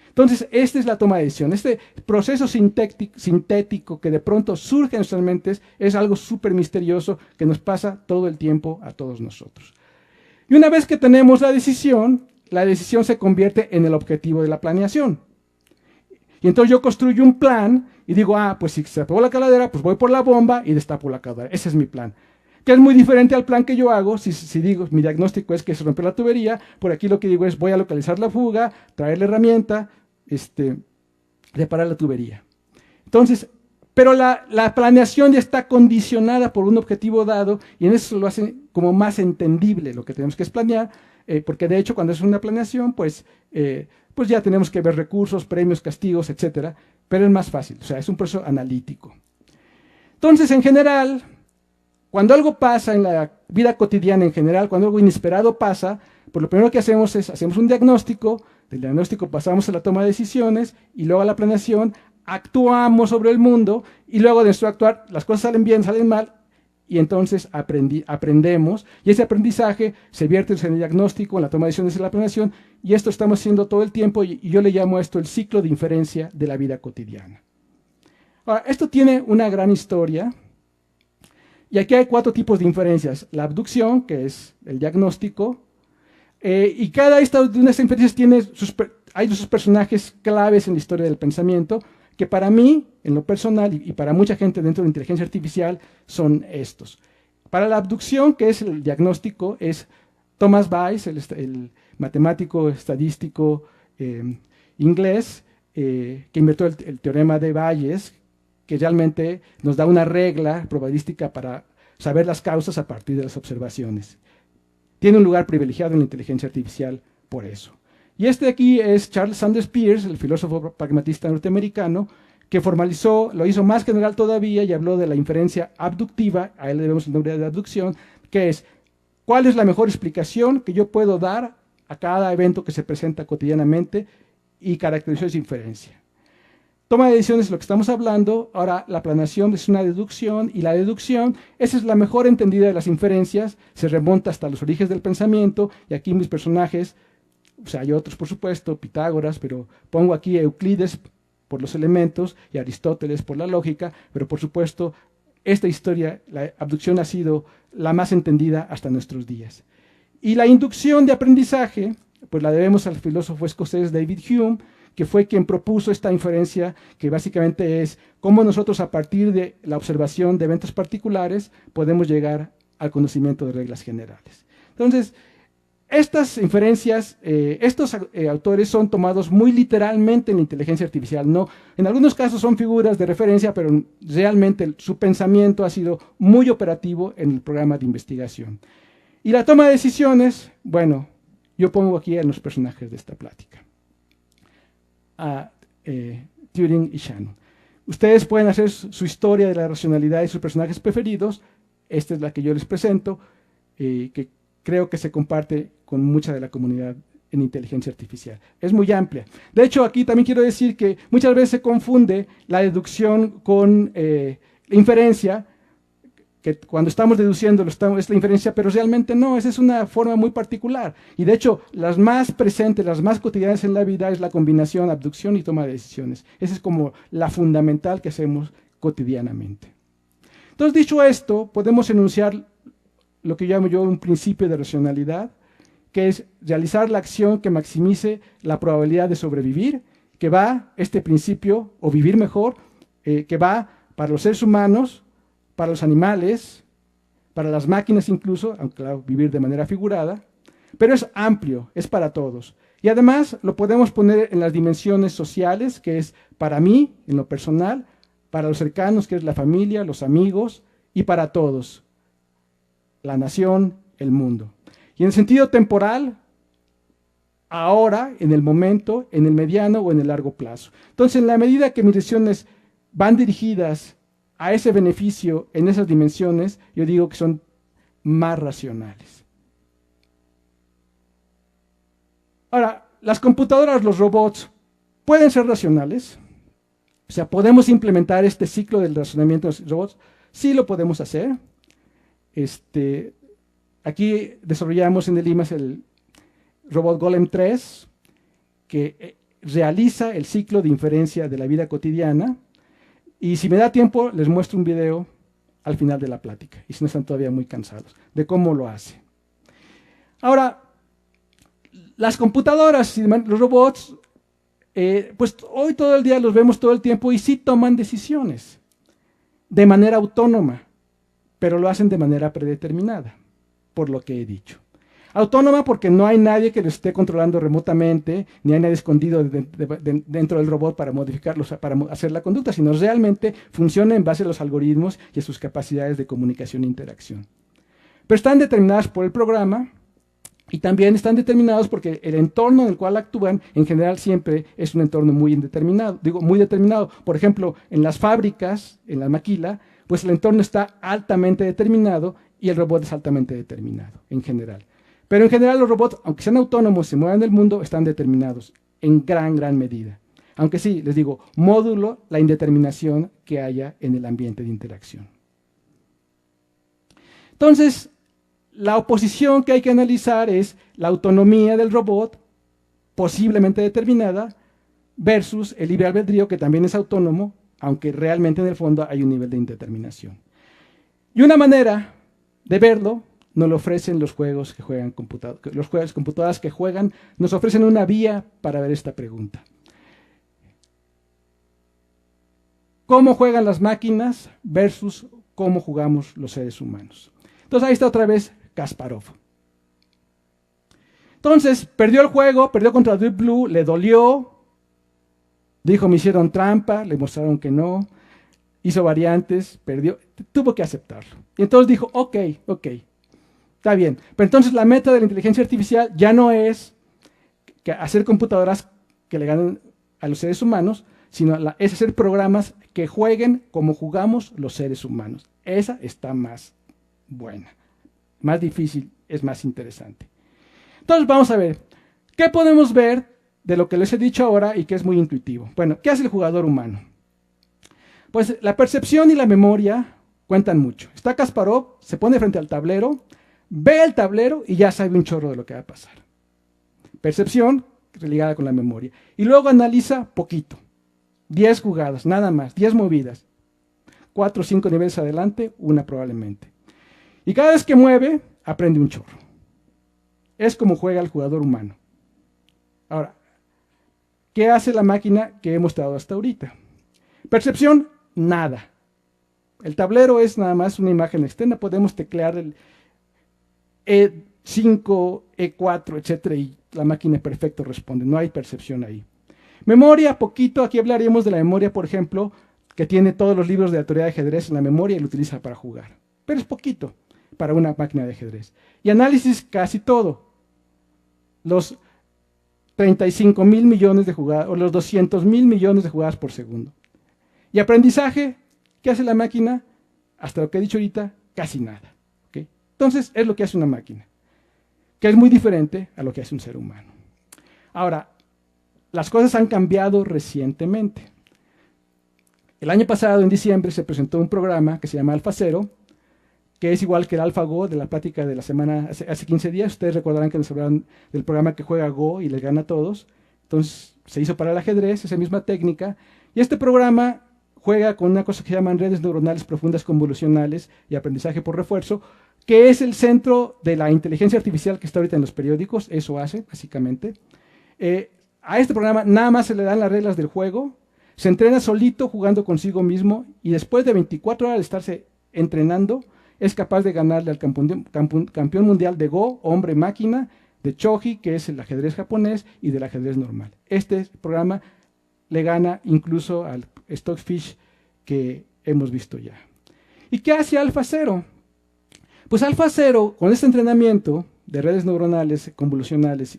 Entonces, esta es la toma de decisión. Este proceso sintético que de pronto surge en nuestras mentes es algo súper misterioso que nos pasa todo el tiempo a todos nosotros. Y una vez que tenemos la decisión se convierte en el objetivo de la planeación. Y entonces yo construyo un plan y digo, pues si se apagó la coladera, pues voy por la bomba y destapo la coladera. Ese es mi plan. Que es muy diferente al plan que yo hago. Si digo, mi diagnóstico es que se rompió la tubería, por aquí lo que digo es voy a localizar la fuga, traer la herramienta, reparar la tubería. Entonces, pero la planeación ya está condicionada por un objetivo dado y en eso lo hace como más entendible lo que tenemos que es planear, porque de hecho cuando es una planeación, pues ya tenemos que ver recursos, premios, castigos, etcétera, pero es más fácil, o sea, es un proceso analítico. Entonces, en general, cuando algo pasa en la vida cotidiana en general, cuando algo inesperado pasa, pues lo primero que hacemos es, hacemos un diagnóstico, del diagnóstico pasamos a la toma de decisiones y luego a la planeación, actuamos sobre el mundo y luego de nuestro actuar las cosas salen bien, salen mal y entonces aprendemos y ese aprendizaje se vierte en el diagnóstico, en la toma de decisiones y la planeación y esto estamos haciendo todo el tiempo y yo le llamo a esto el ciclo de inferencia de la vida cotidiana. Ahora, esto tiene una gran historia y aquí hay 4 tipos de inferencias. La abducción, que es el diagnóstico, y cada una de estas inferencias tiene hay sus personajes claves en la historia del pensamiento, que para mí, en lo personal, y para mucha gente dentro de la inteligencia artificial, son estos. Para la abducción, que es el diagnóstico, es Thomas Bayes, el matemático estadístico inglés, que inventó el teorema de Bayes, que realmente nos da una regla probabilística para saber las causas a partir de las observaciones. Tiene un lugar privilegiado en la inteligencia artificial por eso. Y este de aquí es Charles Sanders Peirce, el filósofo pragmatista norteamericano, que formalizó, lo hizo más general todavía y habló de la inferencia abductiva, a él le debemos el nombre de abducción, que es cuál es la mejor explicación que yo puedo dar a cada evento que se presenta cotidianamente y caracterizó esa inferencia. Toma de decisiones es lo que estamos hablando, ahora la planeación es una deducción y la deducción, esa es la mejor entendida de las inferencias, se remonta hasta los orígenes del pensamiento y aquí mis personajes, o sea, hay otros por supuesto, Pitágoras, pero pongo aquí a Euclides por los elementos y Aristóteles por la lógica, pero por supuesto esta historia, la abducción ha sido la más entendida hasta nuestros días. Y la inducción de aprendizaje, pues la debemos al filósofo escocés David Hume, que fue quien propuso esta inferencia, que básicamente es cómo nosotros a partir de la observación de eventos particulares podemos llegar al conocimiento de reglas generales. Entonces, estas inferencias, estos autores son tomados muy literalmente en la inteligencia artificial. No, en algunos casos son figuras de referencia, pero realmente su pensamiento ha sido muy operativo en el programa de investigación. Y la toma de decisiones, bueno, yo pongo aquí a los personajes de esta plática. A Turing y Shannon. Ustedes pueden hacer su historia de la racionalidad y sus personajes preferidos. Esta es la que yo les presento, que creo que se comparte con mucha de la comunidad en inteligencia artificial. Es muy amplia. De hecho, aquí también quiero decir que muchas veces se confunde la deducción con la inferencia, que cuando estamos deduciendo es la inferencia, pero realmente no, esa es una forma muy particular. Y de hecho, las más presentes, las más cotidianas en la vida es la combinación abducción y toma de decisiones. Esa es como la fundamental que hacemos cotidianamente. Entonces, dicho esto, podemos enunciar lo que llamo yo un principio de racionalidad, que es realizar la acción que maximice la probabilidad de sobrevivir, que va, este principio, o vivir mejor, que va para los seres humanos, para los animales, para las máquinas incluso, aunque claro, vivir de manera figurada, pero es amplio, es para todos. Y además lo podemos poner en las dimensiones sociales, que es para mí, en lo personal, para los cercanos, que es la familia, los amigos, y para todos, la nación, el mundo. Y en sentido temporal, ahora, en el momento, en el mediano o en el largo plazo. Entonces, en la medida que mis decisiones van dirigidas a ese beneficio en esas dimensiones, yo digo que son más racionales. Ahora, las computadoras, los robots, pueden ser racionales. O sea, ¿podemos implementar este ciclo del razonamiento de los robots? Sí lo podemos hacer. Aquí desarrollamos en el IMAS el robot Golem 3, que realiza el ciclo de inferencia de la vida cotidiana. Y si me da tiempo, les muestro un video al final de la plática, y si no están todavía muy cansados, de cómo lo hace. Ahora, las computadoras y los robots, pues hoy todo el día los vemos todo el tiempo y sí toman decisiones de manera autónoma, pero lo hacen de manera predeterminada, por lo que he dicho. Autónoma porque no hay nadie que lo esté controlando remotamente, ni hay nadie escondido dentro del robot para modificarlos, para hacer la conducta, sino realmente funciona en base a los algoritmos y a sus capacidades de comunicación e interacción. Pero están determinadas por el programa y también están determinados porque el entorno en el cual actúan en general siempre es un entorno muy indeterminado, muy determinado. Por ejemplo, en las fábricas, en la maquila, pues el entorno está altamente determinado y el robot es altamente determinado en general. Pero en general los robots, aunque sean autónomos y se muevan en el mundo, están determinados en gran medida. Aunque sí, les digo, módulo la indeterminación que haya en el ambiente de interacción. Entonces, la oposición que hay que analizar es la autonomía del robot, posiblemente determinada, versus el libre albedrío, que también es autónomo, aunque realmente en el fondo hay un nivel de indeterminación. Y una manera de verlo nos lo ofrecen los juegos que juegan los juegos computadoras que juegan, nos ofrecen una vía para ver esta pregunta. ¿Cómo juegan las máquinas versus cómo jugamos los seres humanos? Entonces ahí está otra vez Kasparov. Entonces perdió el juego, perdió contra Deep Blue, le dolió, dijo me hicieron trampa, le mostraron que no, hizo variantes, perdió, tuvo que aceptarlo. Y entonces dijo, ok, está bien. Pero entonces la meta de la inteligencia artificial ya no es que hacer computadoras que le ganen a los seres humanos, sino es hacer programas que jueguen como jugamos los seres humanos. Esa está más buena, más difícil, es más interesante. Entonces vamos a ver, ¿qué podemos ver de lo que les he dicho ahora y que es muy intuitivo? Bueno, ¿qué hace el jugador humano? Pues la percepción y la memoria cuentan mucho. Está Kasparov, se pone frente al tablero, ve el tablero y ya sabe un chorro de lo que va a pasar. Percepción ligada con la memoria. Y luego analiza poquito. 10 jugadas, nada más, 10 movidas. 4 o 5 niveles adelante, una probablemente. Y cada vez que mueve, aprende un chorro. Es como juega el jugador humano. Ahora, ¿qué hace la máquina que he mostrado hasta ahorita? Percepción, nada. El tablero es nada más una imagen externa, podemos teclear el E5, E4, etcétera, y la máquina perfecto responde, no hay percepción ahí. Memoria, poquito, aquí hablaríamos de la memoria, por ejemplo, que tiene todos los libros de la teoría de ajedrez en la memoria y lo utiliza para jugar. Pero es poquito para una máquina de ajedrez. Y análisis, casi todo. Los 35,000 millones de jugadas, o los 200,000 millones de jugadas por segundo. Y aprendizaje, ¿qué hace la máquina? Hasta lo que he dicho ahorita, casi nada. ¿Okay? Entonces, es lo que hace una máquina, que es muy diferente a lo que hace un ser humano. Ahora, las cosas han cambiado recientemente. El año pasado, en diciembre, se presentó un programa que se llama AlphaZero, que es igual que el AlphaGo de la plática de la semana, hace 15 días. Ustedes recordarán que nos hablaron del programa que juega Go y les gana a todos. Entonces, se hizo para el ajedrez, esa misma técnica. Y este programa juega con una cosa que se llaman redes neuronales profundas convolucionales y aprendizaje por refuerzo, que es el centro de la inteligencia artificial que está ahorita en los periódicos. Eso hace, básicamente. A este programa nada más se le dan las reglas del juego, se entrena solito jugando consigo mismo y después de 24 horas de estarse entrenando, es capaz de ganarle al campeón mundial de Go, hombre-máquina, de Shogi, que es el ajedrez japonés, y del ajedrez normal. Este programa le gana incluso al Stockfish que hemos visto ya. ¿Y qué hace AlphaZero? Pues AlphaZero, con este entrenamiento de redes neuronales convolucionales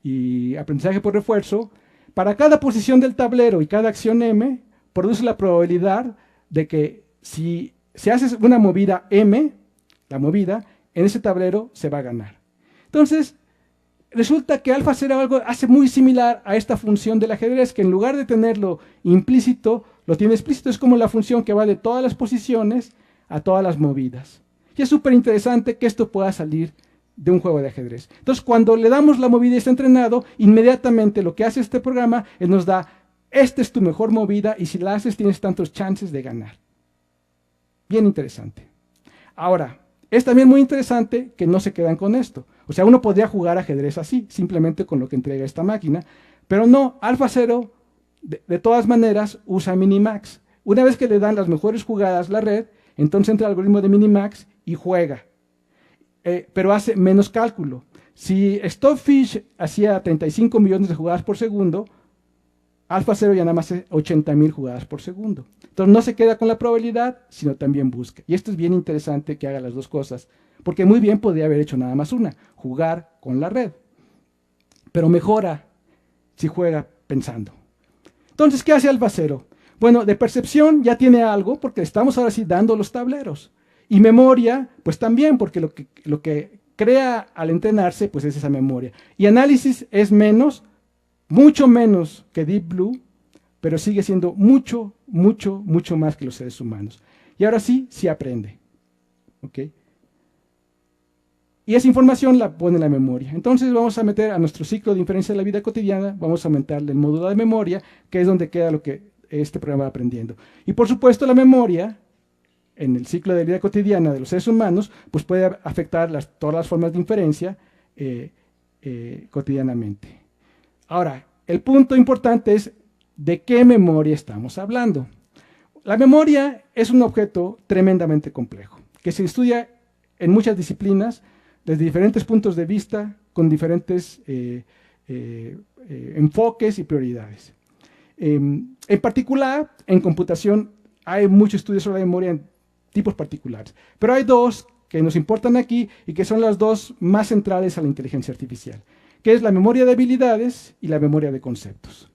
y aprendizaje por refuerzo, para cada posición del tablero y cada acción M, produce la probabilidad de que si se hace una movida M, la movida, en ese tablero se va a ganar. Entonces, resulta que AlphaZero algo hace muy similar a esta función del ajedrez, que en lugar de tenerlo implícito, lo tiene explícito. Es como la función que va de todas las posiciones a todas las movidas. Y es súper interesante que esto pueda salir de un juego de ajedrez. Entonces, cuando le damos la movida y está entrenado, inmediatamente lo que hace este programa es nos da, esta es tu mejor movida y si la haces tienes tantos chances de ganar. Bien interesante. Ahora, es también muy interesante que no se quedan con esto. O sea, uno podría jugar ajedrez así, simplemente con lo que entrega esta máquina, pero no, AlphaZero de todas maneras usa Minimax. Una vez que le dan las mejores jugadas la red, entonces entra el algoritmo de Minimax y juega. Pero hace menos cálculo. Si Stockfish hacía 35 millones de jugadas por segundo, AlphaZero ya nada más hace 80,000 jugadas por segundo. Entonces no se queda con la probabilidad, sino también busca. Y esto es bien interesante que haga las dos cosas, porque muy bien podría haber hecho nada más una, jugar con la red. Pero mejora si juega pensando. Entonces, ¿qué hace AlphaZero? Bueno, de percepción ya tiene algo, porque estamos ahora sí dando los tableros. Y memoria, pues también, porque lo que crea al entrenarse, pues es esa memoria. Y análisis es menos, mucho menos que Deep Blue, pero sigue siendo mucho, mucho, mucho más que los seres humanos. Y ahora sí, sí aprende. ¿Ok? Y esa información la pone en la memoria. Entonces vamos a meter a nuestro ciclo de inferencia de la vida cotidiana, vamos a aumentarle el módulo de memoria, que es donde queda lo que este programa va aprendiendo. Y por supuesto la memoria, en el ciclo de la vida cotidiana de los seres humanos, pues puede afectar todas las formas de inferencia cotidianamente. Ahora, el punto importante es de qué memoria estamos hablando. La memoria es un objeto tremendamente complejo, que se estudia en muchas disciplinas, desde diferentes puntos de vista, con diferentes enfoques y prioridades. En particular, en computación hay muchos estudios sobre la memoria en tipos particulares, pero hay dos que nos importan aquí y que son las dos más centrales a la inteligencia artificial, que es la memoria de habilidades y la memoria de conceptos.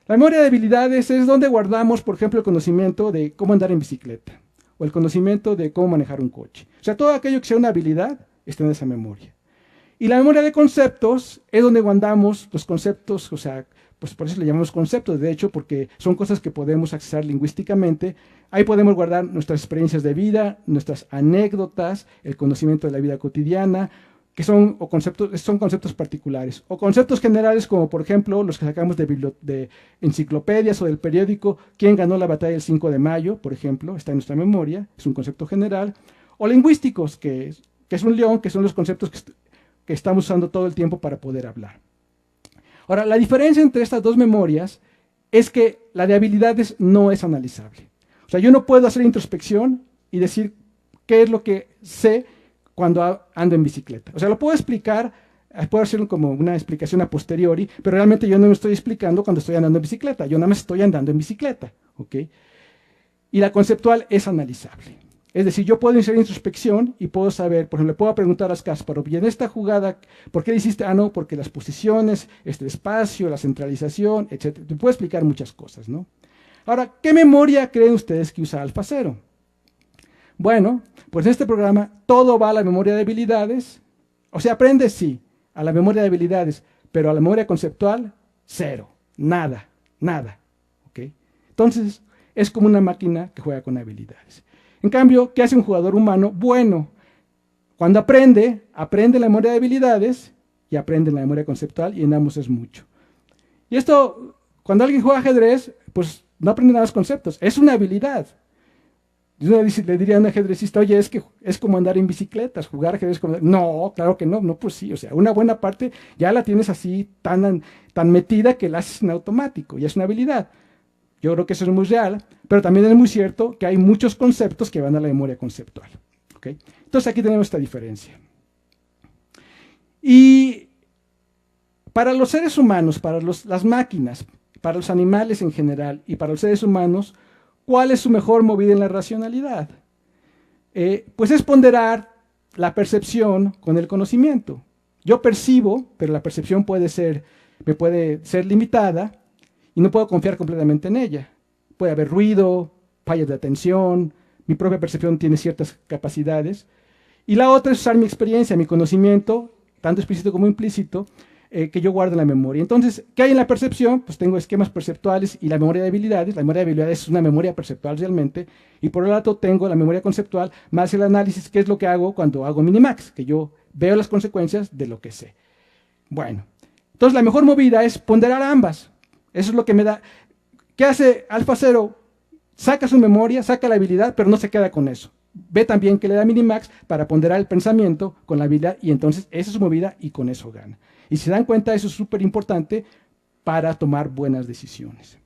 La memoria de habilidades es donde guardamos, por ejemplo, el conocimiento de cómo andar en bicicleta o el conocimiento de cómo manejar un coche. O sea, todo aquello que sea una habilidad está en esa memoria. Y la memoria de conceptos es donde guardamos los conceptos, o sea, pues por eso le llamamos conceptos, de hecho, porque son cosas que podemos accesar lingüísticamente. Ahí podemos guardar nuestras experiencias de vida, nuestras anécdotas, el conocimiento de la vida cotidiana, que son conceptos particulares, o conceptos generales como por ejemplo los que sacamos de enciclopedias o del periódico, quién ganó la batalla del 5 de mayo, por ejemplo, está en nuestra memoria, es un concepto general, o lingüísticos, que es un león, que son los conceptos que estamos usando todo el tiempo para poder hablar. Ahora, la diferencia entre estas dos memorias es que la de habilidades no es analizable. O sea, yo no puedo hacer introspección y decir qué es lo que sé cuando ando en bicicleta. O sea, lo puedo explicar, puedo hacer como una explicación a posteriori, pero realmente yo no me estoy explicando cuando estoy andando en bicicleta, yo nada más estoy andando en bicicleta, ¿ok? Y la conceptual es analizable. Es decir, yo puedo hacer introspección y puedo saber, por ejemplo, le puedo preguntar a Kasparov, y en esta jugada, ¿por qué le hiciste? Ah, no, porque las posiciones, este espacio, la centralización, etc. Te puedo explicar muchas cosas, ¿no? Ahora, ¿qué memoria creen ustedes que usa AlphaZero? Bueno, pues en este programa todo va a la memoria de habilidades. O sea, aprende sí, a la memoria de habilidades, pero a la memoria conceptual, cero, nada, nada. ¿Okay? Entonces, es como una máquina que juega con habilidades. En cambio, ¿qué hace un jugador humano? Bueno, cuando aprende la memoria de habilidades y aprende la memoria conceptual, y en ambos es mucho. Y esto, cuando alguien juega ajedrez, pues no aprende nada de los conceptos, es una habilidad. Yo le diría a un ajedrecista, oye, es que es como andar en bicicletas, jugar ajedrez como... No, claro que no, no, pues sí, o sea, una buena parte ya la tienes así tan metida que la haces en automático, y es una habilidad. Yo creo que eso es muy real, pero también es muy cierto que hay muchos conceptos que van a la memoria conceptual. ¿Okay? Entonces aquí tenemos esta diferencia. Y para los seres humanos, para las máquinas, para los animales en general y para los seres humanos, ¿cuál es su mejor movida en la racionalidad? Pues es ponderar la percepción con el conocimiento. Yo percibo, pero la percepción me puede ser limitada y no puedo confiar completamente en ella. Puede haber ruido, fallas de atención, mi propia percepción tiene ciertas capacidades. Y la otra es usar mi experiencia, mi conocimiento, tanto explícito como implícito, que yo guardo en la memoria. Entonces, ¿qué hay en la percepción? Pues tengo esquemas perceptuales y la memoria de habilidades. La memoria de habilidades es una memoria perceptual realmente. Y por el lado tengo la memoria conceptual más el análisis, que es lo que hago cuando hago Minimax, que yo veo las consecuencias de lo que sé. Bueno, entonces la mejor movida es ponderar ambas. Eso es lo que me da. ¿Qué hace AlphaZero? Saca su memoria, saca la habilidad, pero no se queda con eso. Ve también que le da Minimax para ponderar el pensamiento con la habilidad y entonces esa es su movida y con eso gana. Y si se dan cuenta, eso es súper importante para tomar buenas decisiones.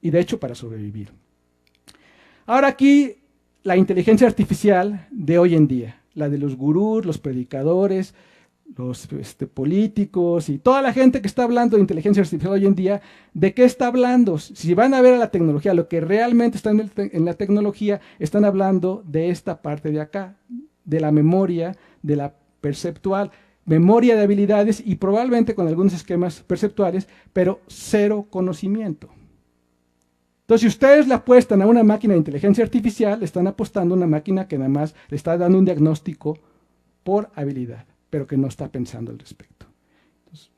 Y de hecho, para sobrevivir. Ahora aquí, la inteligencia artificial de hoy en día, la de los gurús, los predicadores, los políticos y toda la gente que está hablando de inteligencia artificial hoy en día, ¿de qué está hablando? Si van a ver a la tecnología, lo que realmente está en la tecnología, están hablando de esta parte de acá, de la memoria, de la perceptual, memoria de habilidades y probablemente con algunos esquemas perceptuales, pero cero conocimiento. Entonces, si ustedes le apuestan a una máquina de inteligencia artificial, le están apostando a una máquina que nada más le está dando un diagnóstico por habilidad, pero que no está pensando al respecto. Entonces,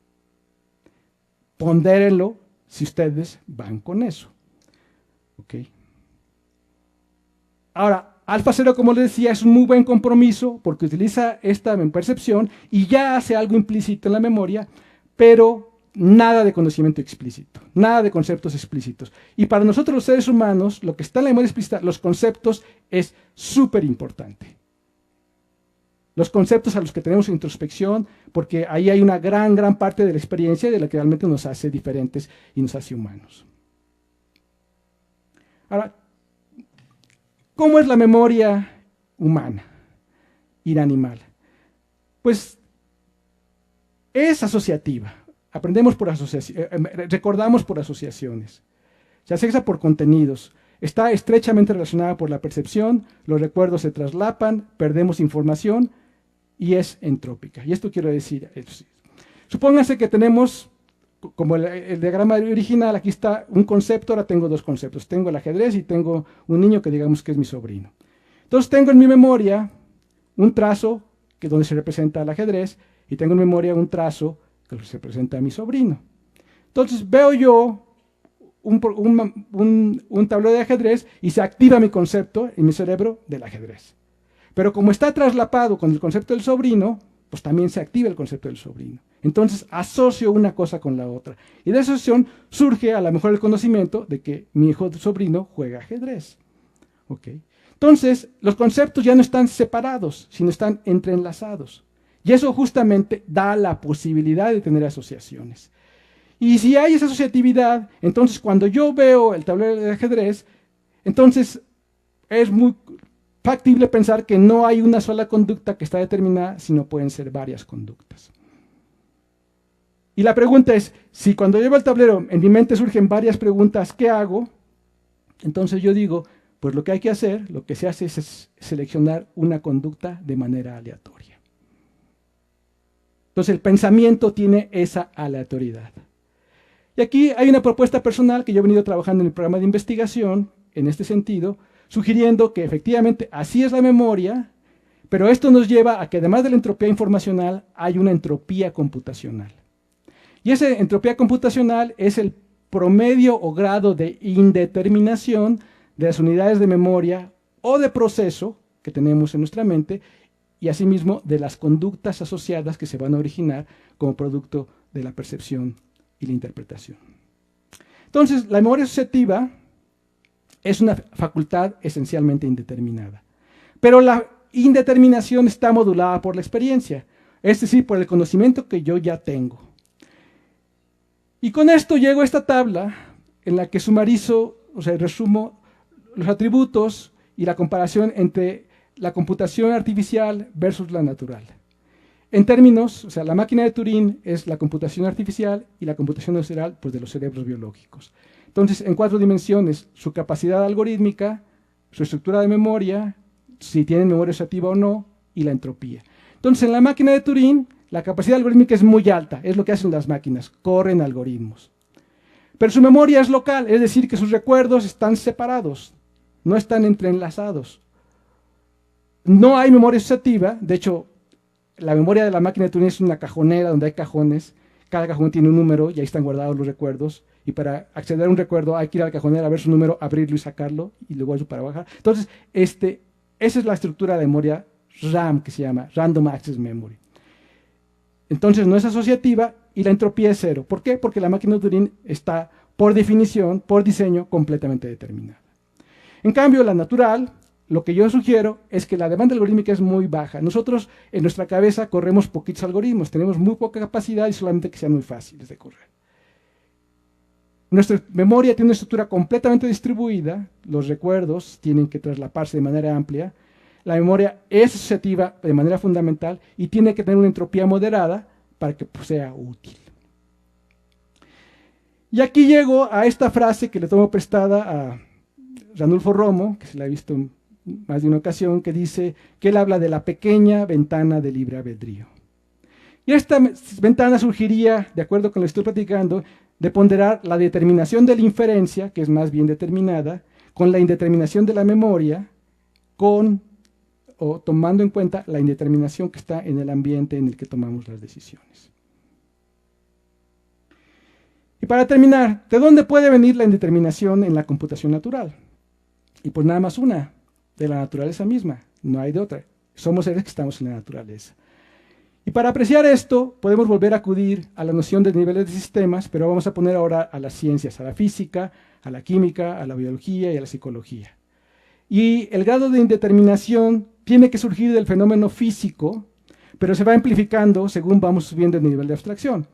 pondérenlo si ustedes van con eso. ¿Ok? Ahora, AlphaZero, como les decía, es un muy buen compromiso porque utiliza esta percepción y ya hace algo implícito en la memoria, pero nada de conocimiento explícito, nada de conceptos explícitos. Y para nosotros los seres humanos, lo que está en la memoria explícita, los conceptos, es súper importante. Los conceptos a los que tenemos introspección, porque ahí hay una gran parte de la experiencia de la que realmente nos hace diferentes y nos hace humanos. Ahora, ¿cómo es la memoria humana y la animal? Pues es asociativa. Aprendemos por asociación, recordamos por asociaciones. Se asexa por contenidos. Está estrechamente relacionada por la percepción, los recuerdos se traslapan, perdemos información y es entrópica. Y esto quiero decir, supónganse que tenemos, como el diagrama original, aquí está un concepto, ahora tengo dos conceptos. Tengo el ajedrez y tengo un niño que digamos que es mi sobrino. Entonces tengo en mi memoria un trazo donde se representa el ajedrez y tengo en memoria un trazo que se representa a mi sobrino. Entonces veo yo un tablero de ajedrez y se activa mi concepto en mi cerebro del ajedrez. Pero como está traslapado con el concepto del sobrino, pues también se activa el concepto del sobrino. Entonces asocio una cosa con la otra. Y de esa asociación surge a lo mejor el conocimiento de que mi hijo sobrino juega ajedrez. ¿Okay? Entonces los conceptos ya no están separados, sino están entrelazados. Y eso justamente da la posibilidad de tener asociaciones. Y si hay esa asociatividad, entonces cuando yo veo el tablero de ajedrez, entonces es muy factible pensar que no hay una sola conducta que está determinada, sino pueden ser varias conductas. Y la pregunta es, si cuando llevo el tablero en mi mente surgen varias preguntas, ¿qué hago? Entonces yo digo, pues lo que hay que hacer, lo que se hace es seleccionar una conducta de manera aleatoria. Entonces el pensamiento tiene esa aleatoriedad. Y aquí hay una propuesta personal que yo he venido trabajando en el programa de investigación, en este sentido, sugiriendo que efectivamente así es la memoria, pero esto nos lleva a que además de la entropía informacional, hay una entropía computacional. Y esa entropía computacional es el promedio o grado de indeterminación de las unidades de memoria o de proceso que tenemos en nuestra mente y asimismo de las conductas asociadas que se van a originar como producto de la percepción y la interpretación. Entonces, la memoria asociativa es una facultad esencialmente indeterminada. Pero la indeterminación está modulada por la experiencia, es decir, por el conocimiento que yo ya tengo. Y con esto llego a esta tabla en la que sumarizo, o sea, resumo los atributos y la comparación entre la computación artificial versus la natural. En términos, o sea, la máquina de Turing es la computación artificial y la computación natural, pues, de los cerebros biológicos. Entonces, en 4 dimensiones, su capacidad algorítmica, su estructura de memoria, si tienen memoria asociativa o no, y la entropía. Entonces, en la máquina de Turing, la capacidad algorítmica es muy alta, es lo que hacen las máquinas, corren algoritmos. Pero su memoria es local, es decir, que sus recuerdos están separados, no están entrelazados. No hay memoria asociativa, de hecho, la memoria de la máquina de Turing es una cajonera donde hay cajones, cada cajón tiene un número y ahí están guardados los recuerdos. Y para acceder a un recuerdo hay que ir a la cajonera a ver su número, abrirlo y sacarlo, y luego eso para bajar. Entonces, esa es la estructura de memoria RAM, que se llama Random Access Memory. Entonces no es asociativa y la entropía es 0. ¿Por qué? Porque la máquina de Turing está, por definición, por diseño, completamente determinada. En cambio, la natural, lo que yo sugiero es que la demanda algorítmica es muy baja. Nosotros en nuestra cabeza corremos poquitos algoritmos, tenemos muy poca capacidad y solamente que sean muy fáciles de correr. Nuestra memoria tiene una estructura completamente distribuida, los recuerdos tienen que traslaparse de manera amplia, la memoria es asociativa de manera fundamental y tiene que tener una entropía moderada para que sea útil. Y aquí llego a esta frase que le tomo prestada a Ranulfo Romo, que se la he visto en más de una ocasión, que dice que él habla de la pequeña ventana de libre albedrío. Y esta ventana surgiría, de acuerdo con lo que estoy platicando, de ponderar la determinación de la inferencia, que es más bien determinada, con la indeterminación de la memoria, o tomando en cuenta la indeterminación que está en el ambiente en el que tomamos las decisiones. para terminar, ¿de dónde puede venir la indeterminación en la computación natural? Y pues nada más una, de la naturaleza misma, no hay de otra. Somos seres que estamos en la naturaleza. Y para apreciar esto, podemos volver a acudir a la noción de niveles de sistemas, pero vamos a poner ahora a las ciencias, a la física, a la química, a la biología y a la psicología. Y el grado de indeterminación tiene que surgir del fenómeno físico, pero se va amplificando según vamos subiendo el nivel de abstracción.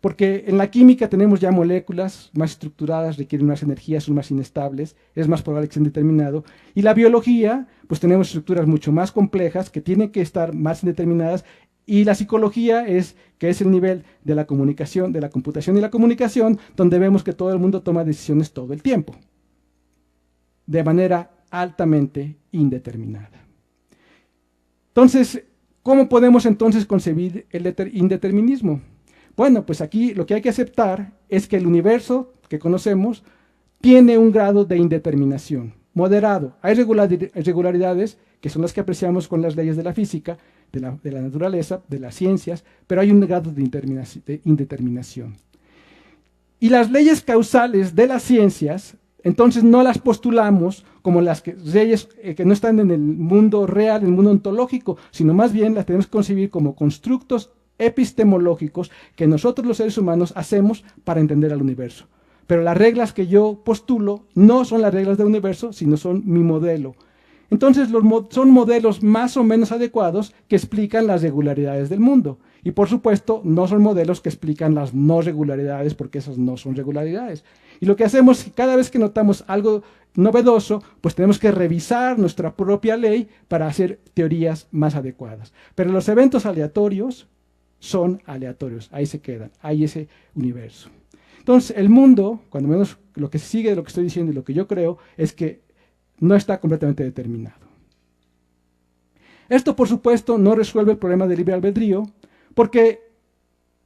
Porque en la química tenemos ya moléculas más estructuradas, requieren más energía, son más inestables, es más probable que estén determinado. Y la biología, pues tenemos estructuras mucho más complejas que tienen que estar más indeterminadas. Y la psicología que es el nivel de la comunicación, de la computación y la comunicación, donde vemos que todo el mundo toma decisiones todo el tiempo, de manera altamente indeterminada. Entonces, ¿cómo podemos entonces concebir el indeterminismo? Bueno, pues aquí lo que hay que aceptar es que el universo que conocemos tiene un grado de indeterminación moderado. Hay irregularidades que son las que apreciamos con las leyes de la física, de la naturaleza, de las ciencias, pero hay un grado de indeterminación. Y las leyes causales de las ciencias, entonces no las postulamos como las leyes que no están en el mundo real, en el mundo ontológico, sino más bien las tenemos que concebir como constructos epistemológicos que nosotros los seres humanos hacemos para entender al universo. Pero las reglas que yo postulo no son las reglas del universo, sino son mi modelo. Entonces son modelos más o menos adecuados que explican las regularidades del mundo. Y por supuesto no son modelos que explican las no regularidades, porque esas no son regularidades. Y lo que hacemos es que cada vez que notamos algo novedoso, pues tenemos que revisar nuestra propia ley para hacer teorías más adecuadas. Pero los eventos aleatorios son aleatorios, ahí se quedan, hay ese universo. Entonces el mundo, cuando menos lo que sigue de lo que estoy diciendo y lo que yo creo, es que no está completamente determinado. Esto, por supuesto, no resuelve el problema del libre albedrío, porque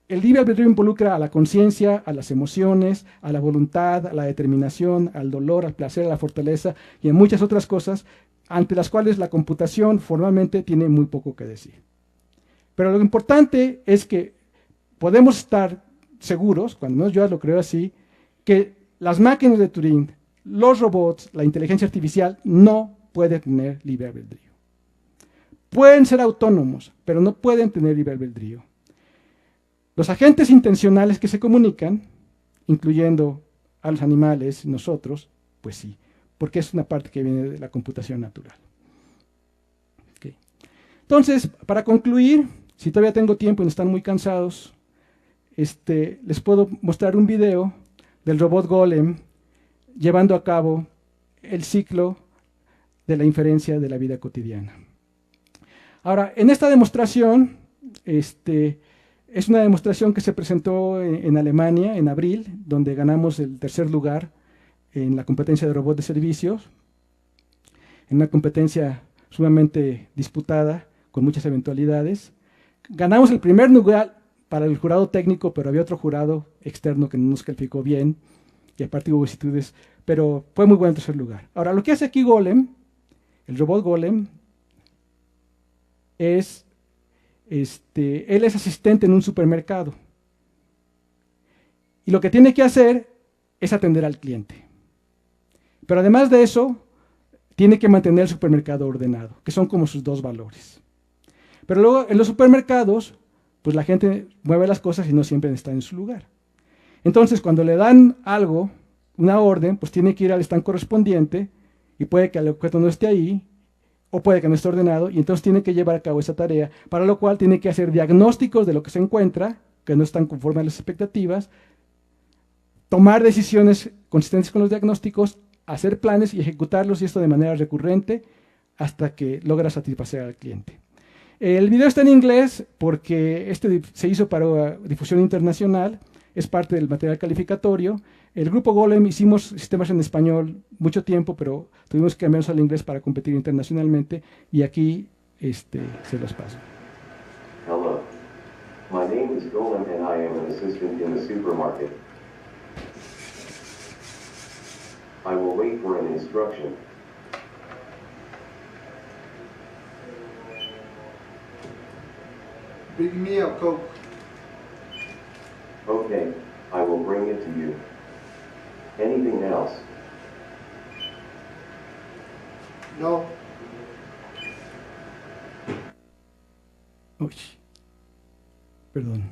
el libre albedrío involucra a la conciencia, a las emociones, a la voluntad, a la determinación, al dolor, al placer, a la fortaleza y a muchas otras cosas ante las cuales la computación formalmente tiene muy poco que decir. Pero lo importante es que podemos estar seguros, cuando menos yo lo creo así, que las máquinas de Turing, los robots, la inteligencia artificial no pueden tener libre albedrío. Pueden ser autónomos, pero no pueden tener libre albedrío. Los agentes intencionales que se comunican, incluyendo a los animales, nosotros, pues sí, porque es una parte que viene de la computación natural. Okay. Entonces, para concluir, si todavía tengo tiempo y no están muy cansados, les puedo mostrar un video del robot Golem llevando a cabo el ciclo de la inferencia de la vida cotidiana. Ahora, en esta demostración, es una demostración que se presentó en Alemania en abril, donde ganamos el tercer lugar en la competencia de robot de servicios, en una competencia sumamente disputada, con muchas eventualidades. Ganamos el primer lugar para el jurado técnico, pero había otro jurado externo que no nos calificó bien, y aparte hubo vicisitudes, pero fue muy buen tercer lugar. Ahora, lo que hace aquí Golem, el robot Golem, es, él es asistente en un supermercado. Y lo que tiene que hacer es atender al cliente. Pero además de eso, tiene que mantener el supermercado ordenado, que son como sus dos valores. Pero luego en los supermercados, pues la gente mueve las cosas y no siempre está en su lugar. Entonces, cuando le dan algo, una orden, pues tiene que ir al stand correspondiente y puede que el objeto no esté ahí o puede que no esté ordenado y entonces tiene que llevar a cabo esa tarea, para lo cual tiene que hacer diagnósticos de lo que se encuentra, que no están conforme a las expectativas, tomar decisiones consistentes con los diagnósticos, hacer planes y ejecutarlos, y esto de manera recurrente hasta que logra satisfacer al cliente. El video está en inglés porque se hizo para difusión internacional, es parte del material calificatorio. El grupo Golem hicimos sistemas en español mucho tiempo, pero tuvimos que cambiarnos al inglés para competir internacionalmente, y aquí se los paso. Hello, my name is Golem and I am an assistant in the supermarket. I will wait for an instruction. Bring me a Coke. Okay, I will bring it it to you. Anything else? No. Uy. Perdón.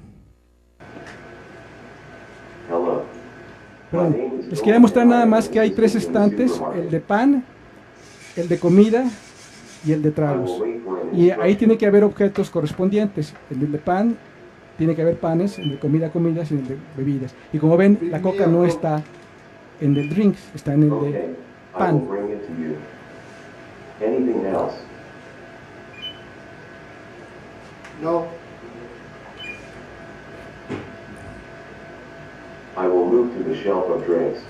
Hello. Perdón. Les quería mostrar nada más que hay 3 estantes, el de pan, el de comida y el de tragos. Y ahí tiene que haber objetos correspondientes. En el de pan tiene que haber panes, en el de comida, comidas y en el de bebidas. Y como ven, la coca no está en el drinks, está en el de Okay, I will pan. bring it to you. Anything else? No. I will move to the shelf of drinks.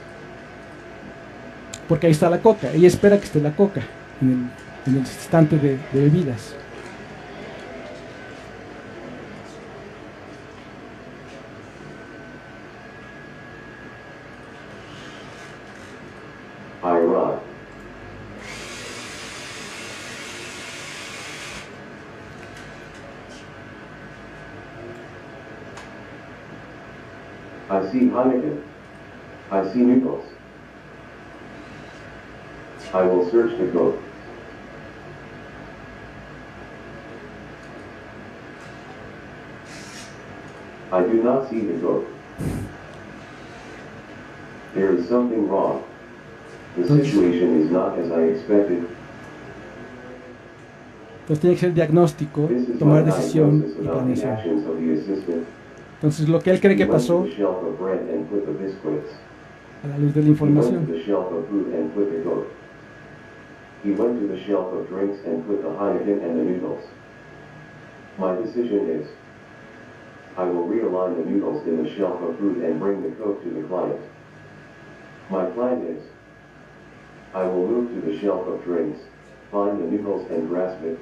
Porque ahí está la coca. Ella espera que esté la coca en el estante de bebidas. I arrive. I see Heineken. I see Nichols. I will search the coat. I do not see the coat. There is something wrong. The situation is not as I expected. Entonces tiene que ser diagnóstico, This is my tomar decisión diagnosis y about the planeación. actions of the assistant. Entonces lo que él cree He que went to pasó the shelf of bread and put the biscuits. a la luz de la He went to información. the shelf of food and put the Coke. He went to the shelf of drinks and put the Heineken and the noodles. My decision is, I will realign the noodles in the shelf of food and bring the Coke to the client. My plan is, I will move to the shelf of drinks, find the noodles and grasp it.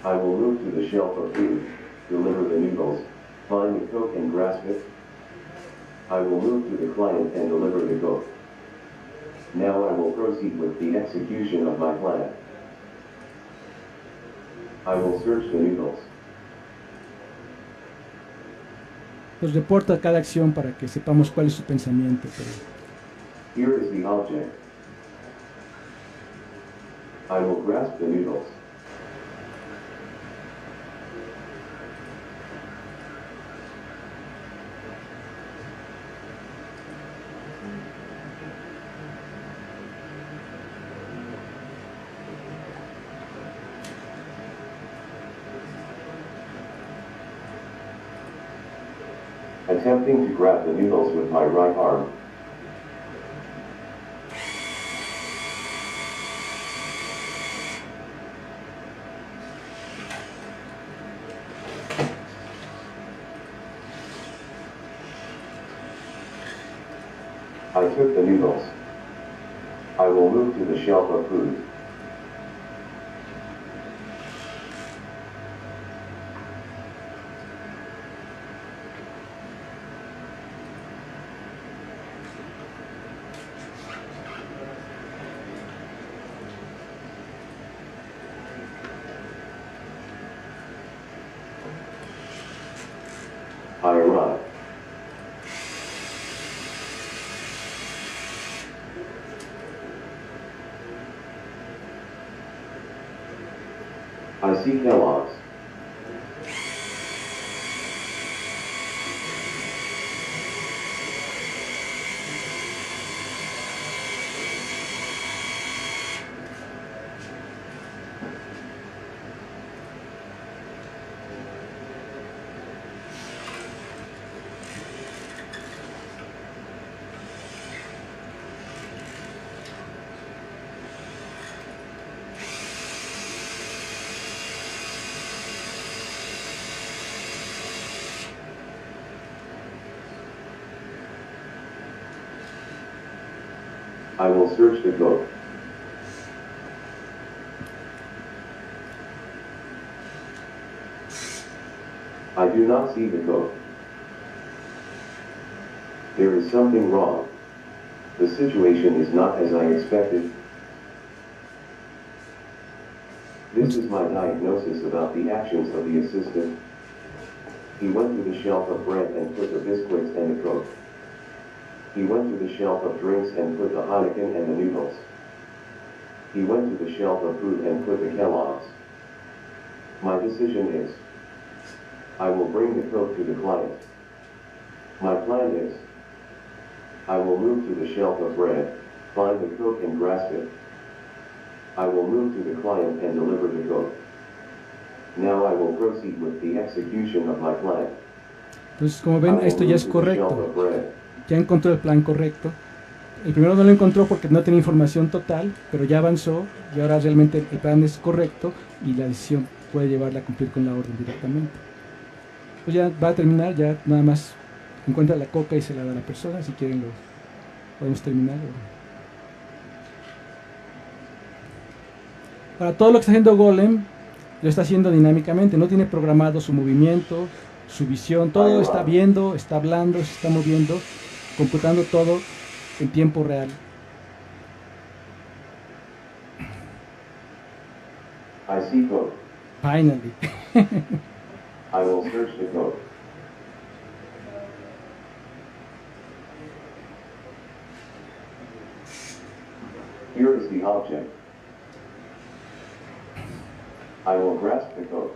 I will move to the shelf of food, deliver the noodles, find the Coke and grasp it. I will move to the client and deliver the Coke. Now I will proceed with the execution of my plan. I will search the noodles. Pues reporta cada acción para que sepamos cuál es su pensamiento. Pero Here is the object. I will grasp the noodles. Attempting to grab the noodles with my right arm. I took the noodles. I will move to the shelf of food. I arrive. I see Kellogg's. I will search the Coke. I do not see the Coke. There is something wrong. The situation is not as I expected. This is my diagnosis about the actions of the assistant. He went to the shelf of bread and put the biscuits and the Coke. He went to the shelf of drinks and put the Heineken and the noodles. He went to the shelf of food and put the Kellogg's. My decision is, I will bring the Coke to the client. My plan is, I will move to the shelf of bread, find the Coke and grasp it. I will move to the client and deliver the Coke. Now I will proceed with the execution of my plan. Entonces, como ven, esto ya es correcto. Ya encontró el plan correcto. El primero no lo encontró porque no tenía información total, pero ya avanzó y ahora realmente el plan es correcto y la decisión puede llevarla a cumplir con la orden directamente. Pues ya va a terminar, ya nada más encuentra la coca y se la da a la persona. Si quieren lo podemos terminar. Para todo lo que está haciendo Golem, lo está haciendo dinámicamente, no tiene programado su movimiento, su visión, todo está viendo, está hablando, se está moviendo, computando todo en tiempo real. I see Coke. Finally. I will search the Coke. Here is the object. I will grasp the Coke.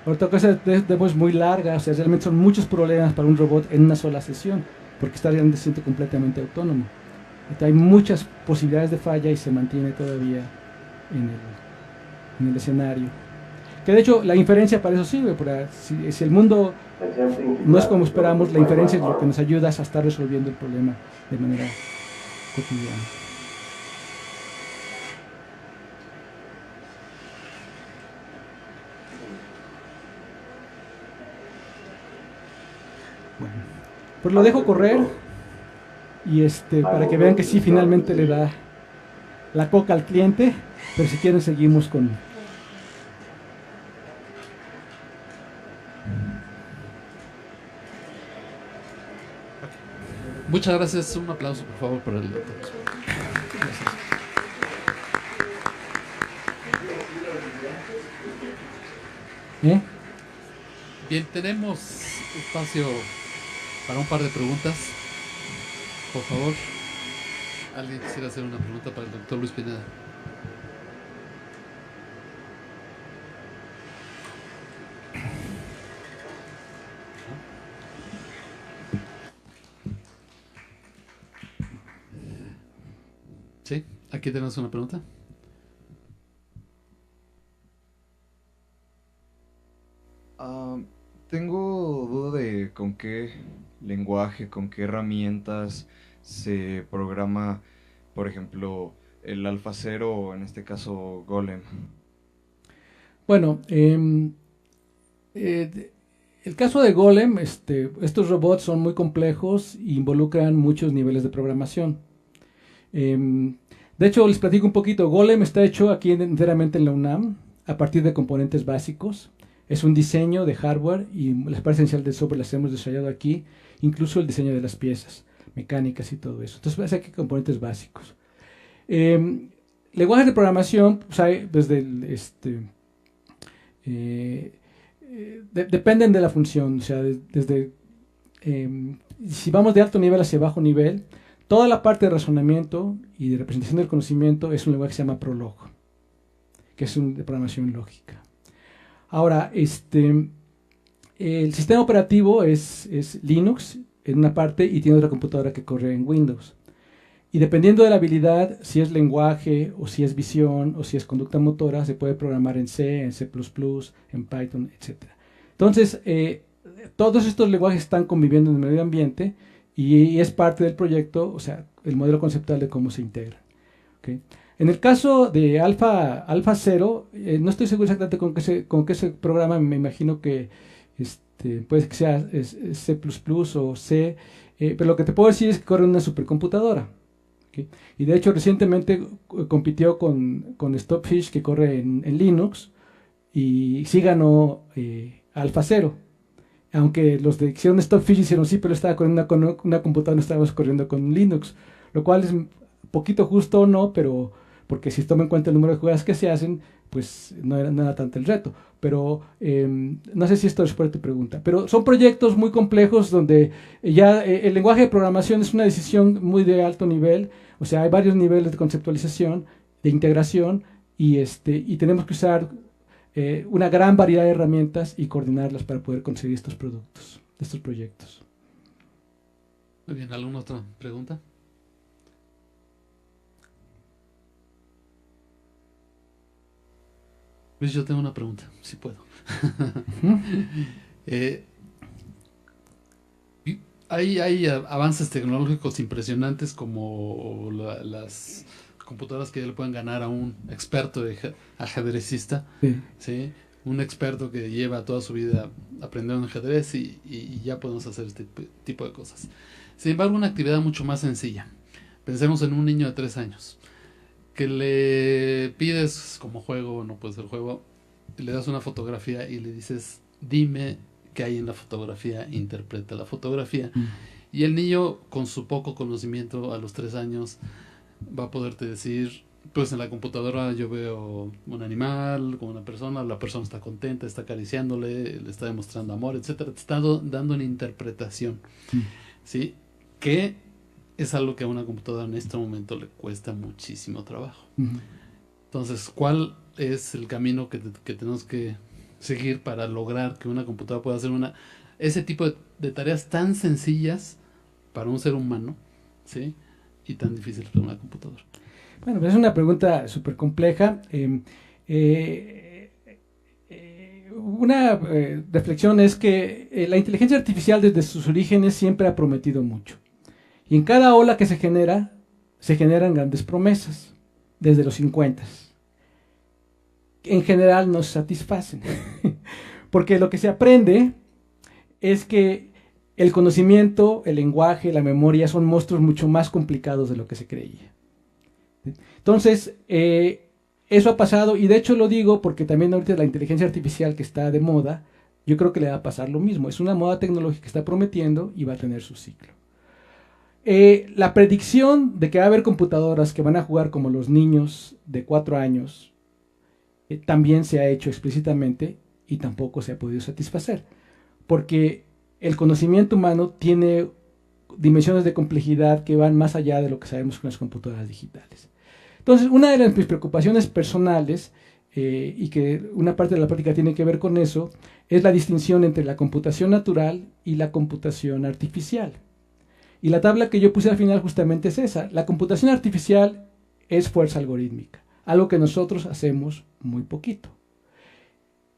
Otra cosa es muy larga, o sea, realmente son muchos problemas para un robot en una sola sesión, porque está realmente siendo completamente autónomo. Hay muchas posibilidades de falla y se mantiene todavía en el escenario. Que de hecho la inferencia para eso sirve, porque si el mundo no es como esperamos, la inferencia es lo que nos ayuda a estar resolviendo el problema de manera cotidiana. Bueno, pues lo dejo correr y para que vean que sí finalmente le da la coca al cliente, pero si quieren seguimos con... Muchas gracias. Un aplauso, por favor, para el doctor. Gracias. Bien, tenemos espacio para un par de preguntas. Por favor, ¿alguien quisiera hacer una pregunta para el doctor Luis Pineda? Sí, aquí tenemos una pregunta. Tengo duda de con qué lenguaje, con qué herramientas se programa, por ejemplo, el Alpha 0 o en este caso Golem. Bueno, el caso de Golem, estos robots son muy complejos e involucran muchos niveles de programación. De hecho, les platico un poquito. Golem está hecho aquí enteramente en la UNAM a partir de componentes básicos. Es un diseño de hardware y la parte esencial del software las hemos desarrollado aquí, incluso el diseño de las piezas mecánicas y todo eso. Entonces, hay componentes básicos. Lenguajes de programación, pues hay desde dependen de la función, o sea, si vamos de alto nivel hacia bajo nivel, toda la parte de razonamiento y de representación del conocimiento es un lenguaje que se llama Prolog, que es de programación lógica. Ahora, el sistema operativo es Linux en una parte y tiene otra computadora que corre en Windows. Y dependiendo de la habilidad, si es lenguaje o si es visión o si es conducta motora, se puede programar en C, en C++, en Python, etc. Entonces, todos estos lenguajes están conviviendo en el medio ambiente y es parte del proyecto, o sea, el modelo conceptual de cómo se integra. ¿Okay? En el caso de Alpha 0, no estoy seguro exactamente con qué se programa, me imagino que puede que sea C++ o C, pero lo que te puedo decir es que corre en una supercomputadora. ¿Okay? Y de hecho recientemente compitió con Stockfish, que corre en Linux, y sí ganó Alpha 0. Aunque los de hicieron Stockfish hicieron sí, pero estaba corriendo con una computadora, no estábamos corriendo con Linux, lo cual es un poquito justo o no, pero porque si toma en cuenta el número de jugadas que se hacen, pues no era tanto el reto. Pero no sé si esto responde a tu pregunta. Pero son proyectos muy complejos donde ya el lenguaje de programación es una decisión muy de alto nivel. O sea, hay varios niveles de conceptualización, de integración, y tenemos que usar una gran variedad de herramientas y coordinarlas para poder conseguir estos productos, estos proyectos. Muy bien, ¿alguna otra pregunta? Luis, yo tengo una pregunta, si puedo. Hay avances tecnológicos impresionantes como las computadoras que ya le pueden ganar a un experto ajedrecista, Sí. ¿sí? Un experto que lleva toda su vida aprendiendo ajedrez y ya podemos hacer este tipo de cosas. Sin embargo, una actividad mucho más sencilla. Pensemos en un niño de 3 años que le pides como juego, no puede ser juego, le das una fotografía y le dices, dime qué hay en la fotografía, interpreta la fotografía. Y el niño, con su poco conocimiento a los 3 años, va a poderte decir, pues en la computadora yo veo un animal, como una persona, la persona está contenta, está acariciándole, le está demostrando amor, etcétera, te está dando una interpretación, ¿sí? Que es algo que a una computadora en este momento le cuesta muchísimo trabajo. Entonces, ¿cuál es el camino que tenemos que seguir para lograr que una computadora pueda hacer ese tipo de tareas tan sencillas para un ser humano, ¿sí? Y tan difíciles para una computadora? Bueno, pues es una pregunta súper compleja. Una reflexión es que la inteligencia artificial desde sus orígenes siempre ha prometido mucho. Y en cada ola que se generan grandes promesas, desde los 50. En general nos satisfacen, porque lo que se aprende es que el conocimiento, el lenguaje, la memoria son monstruos mucho más complicados de lo que se creía. Entonces, eso ha pasado, y de hecho lo digo porque también ahorita la inteligencia artificial que está de moda, yo creo que le va a pasar lo mismo. Es una moda tecnológica que está prometiendo y va a tener su ciclo. La predicción de que va a haber computadoras que van a jugar como los niños de 4 años también se ha hecho explícitamente y tampoco se ha podido satisfacer, porque el conocimiento humano tiene dimensiones de complejidad que van más allá de lo que sabemos con las computadoras digitales. Entonces, una de mis preocupaciones personales, y que una parte de la práctica tiene que ver con eso, es la distinción entre la computación natural y la computación artificial. Y la tabla que yo puse al final justamente es esa. La computación artificial es fuerza algorítmica, algo que nosotros hacemos muy poquito.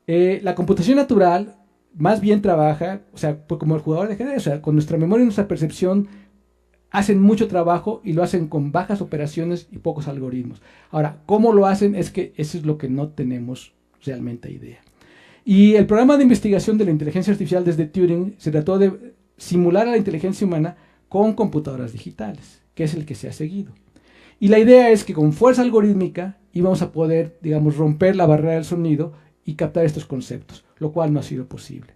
La computación natural más bien trabaja, o sea, como el jugador de ajedrez, o sea, con nuestra memoria y nuestra percepción hacen mucho trabajo y lo hacen con bajas operaciones y pocos algoritmos. Ahora, ¿cómo lo hacen? Es que eso es lo que no tenemos realmente idea. Y el programa de investigación de la inteligencia artificial desde Turing se trató de simular a la inteligencia humana con computadoras digitales, que es el que se ha seguido. Y la idea es que con fuerza algorítmica íbamos a poder, digamos, romper la barrera del sonido y captar estos conceptos, lo cual no ha sido posible.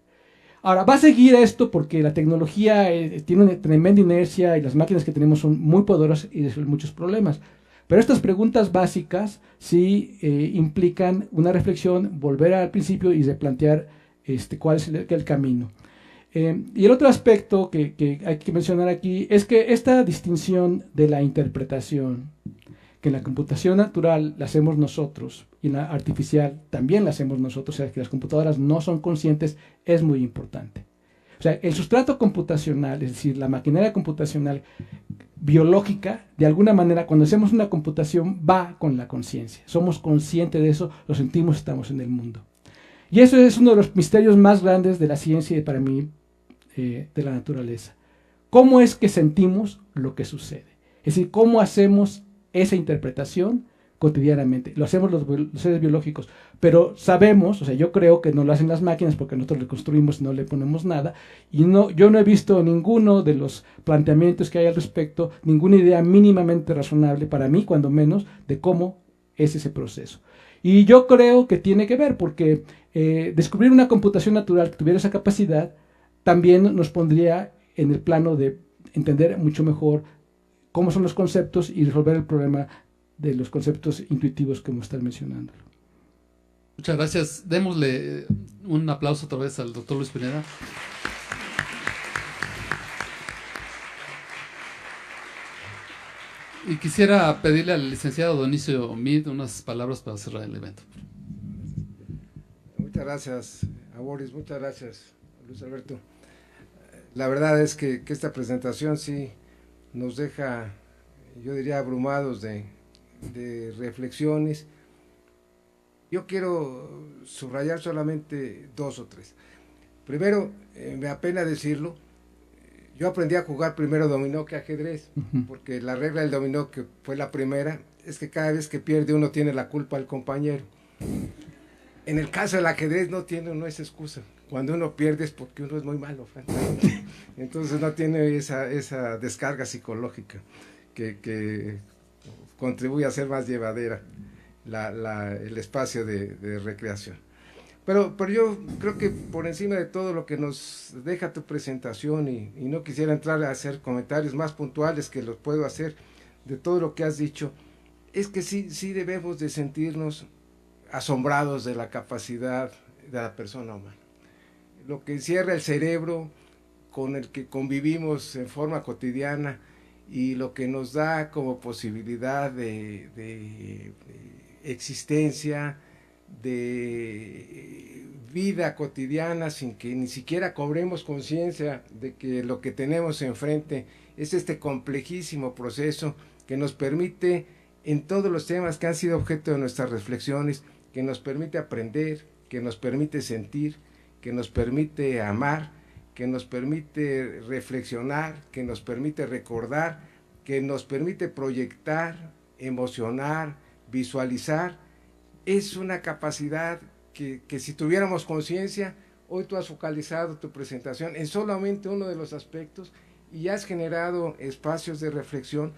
Ahora, va a seguir esto porque la tecnología tiene una tremenda inercia y las máquinas que tenemos son muy poderosas y resuelven muchos problemas. Pero estas preguntas básicas sí implican una reflexión, volver al principio y replantear cuál es el camino. Y el otro aspecto que hay que mencionar aquí es que esta distinción de la interpretación, que en la computación natural la hacemos nosotros y en la artificial también la hacemos nosotros, o sea, que las computadoras no son conscientes, es muy importante. O sea, el sustrato computacional, es decir, la maquinaria computacional biológica, de alguna manera, cuando hacemos una computación, va con la conciencia. Somos conscientes de eso, lo sentimos, estamos en el mundo. Y eso es uno de los misterios más grandes de la ciencia y para mí de la naturaleza. ¿Cómo es que sentimos lo que sucede? Es decir, ¿cómo hacemos esa interpretación cotidianamente? Lo hacemos los seres biológicos, pero sabemos, o sea, yo creo que no lo hacen las máquinas porque nosotros le construimos y no le ponemos nada, y yo no he visto ninguno de los planteamientos que hay al respecto, ninguna idea mínimamente razonable, para mí cuando menos, de cómo es ese proceso. Y yo creo que tiene que ver porque descubrir una computación natural que tuviera esa capacidad también nos pondría en el plano de entender mucho mejor cómo son los conceptos y resolver el problema de los conceptos intuitivos como están mencionando. Muchas gracias. Démosle un aplauso otra vez al doctor Luis Pineda. Y quisiera pedirle al licenciado Donicio Mid unas palabras para cerrar el evento. Muchas gracias a Boris, muchas gracias Luis Alberto. La verdad es que esta presentación sí nos deja, yo diría, abrumados de reflexiones. Yo quiero subrayar solamente 2 o 3. Primero, me apena decirlo, yo aprendí a jugar primero dominó que ajedrez, porque la regla del dominó, que fue la primera, es que cada vez que pierde uno tiene la culpa al compañero. En el caso del ajedrez no es excusa. Cuando uno pierde es porque uno es muy malo, francamente. Entonces no tiene esa descarga psicológica que contribuye a ser más llevadera el espacio de recreación. Pero yo creo que por encima de todo lo que nos deja tu presentación, y no quisiera entrar a hacer comentarios más puntuales que los puedo hacer de todo lo que has dicho, es que sí debemos de sentirnos asombrados de la capacidad de la persona humana. Lo que encierra el cerebro con el que convivimos en forma cotidiana y lo que nos da como posibilidad de existencia, de vida cotidiana, sin que ni siquiera cobremos conciencia de que lo que tenemos enfrente es este complejísimo proceso que nos permite, en todos los temas que han sido objeto de nuestras reflexiones, que nos permite aprender, que nos permite sentir, que nos permite amar, que nos permite reflexionar, que nos permite recordar, que nos permite proyectar, emocionar, visualizar. Es una capacidad que si tuviéramos conciencia, hoy tú has focalizado tu presentación en solamente uno de los aspectos y has generado espacios de reflexión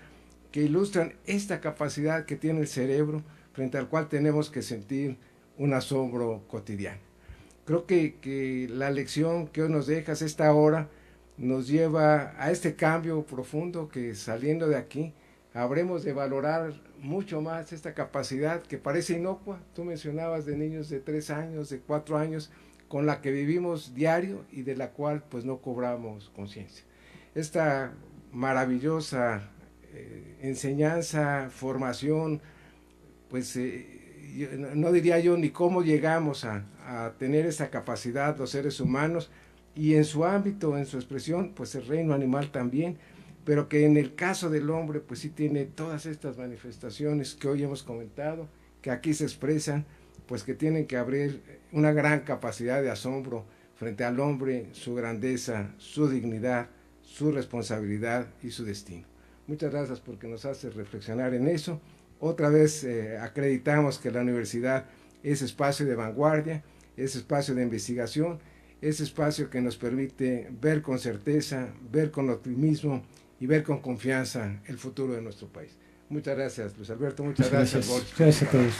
que ilustran esta capacidad que tiene el cerebro, frente al cual tenemos que sentir un asombro cotidiano. Creo que la lección que hoy nos dejas, esta hora, nos lleva a este cambio profundo que, saliendo de aquí, habremos de valorar mucho más esta capacidad que parece inocua. Tú mencionabas de niños de 3 años, de 4 años, con la que vivimos diario y de la cual pues no cobramos conciencia. Esta maravillosa enseñanza, formación, pues no diría yo ni cómo llegamos a tener esa capacidad los seres humanos, y en su ámbito, en su expresión, pues el reino animal también, pero que en el caso del hombre pues sí tiene todas estas manifestaciones que hoy hemos comentado, que aquí se expresan, pues que tienen que abrir una gran capacidad de asombro frente al hombre, su grandeza, su dignidad, su responsabilidad y su destino. Muchas gracias porque nos hace reflexionar en eso. Otra vez acreditamos que la universidad es espacio de vanguardia, es espacio de investigación, es espacio que nos permite ver con certeza, ver con optimismo y ver con confianza el futuro de nuestro país. Muchas gracias, Luis Alberto, muchas gracias, Boris. Gracias a todos.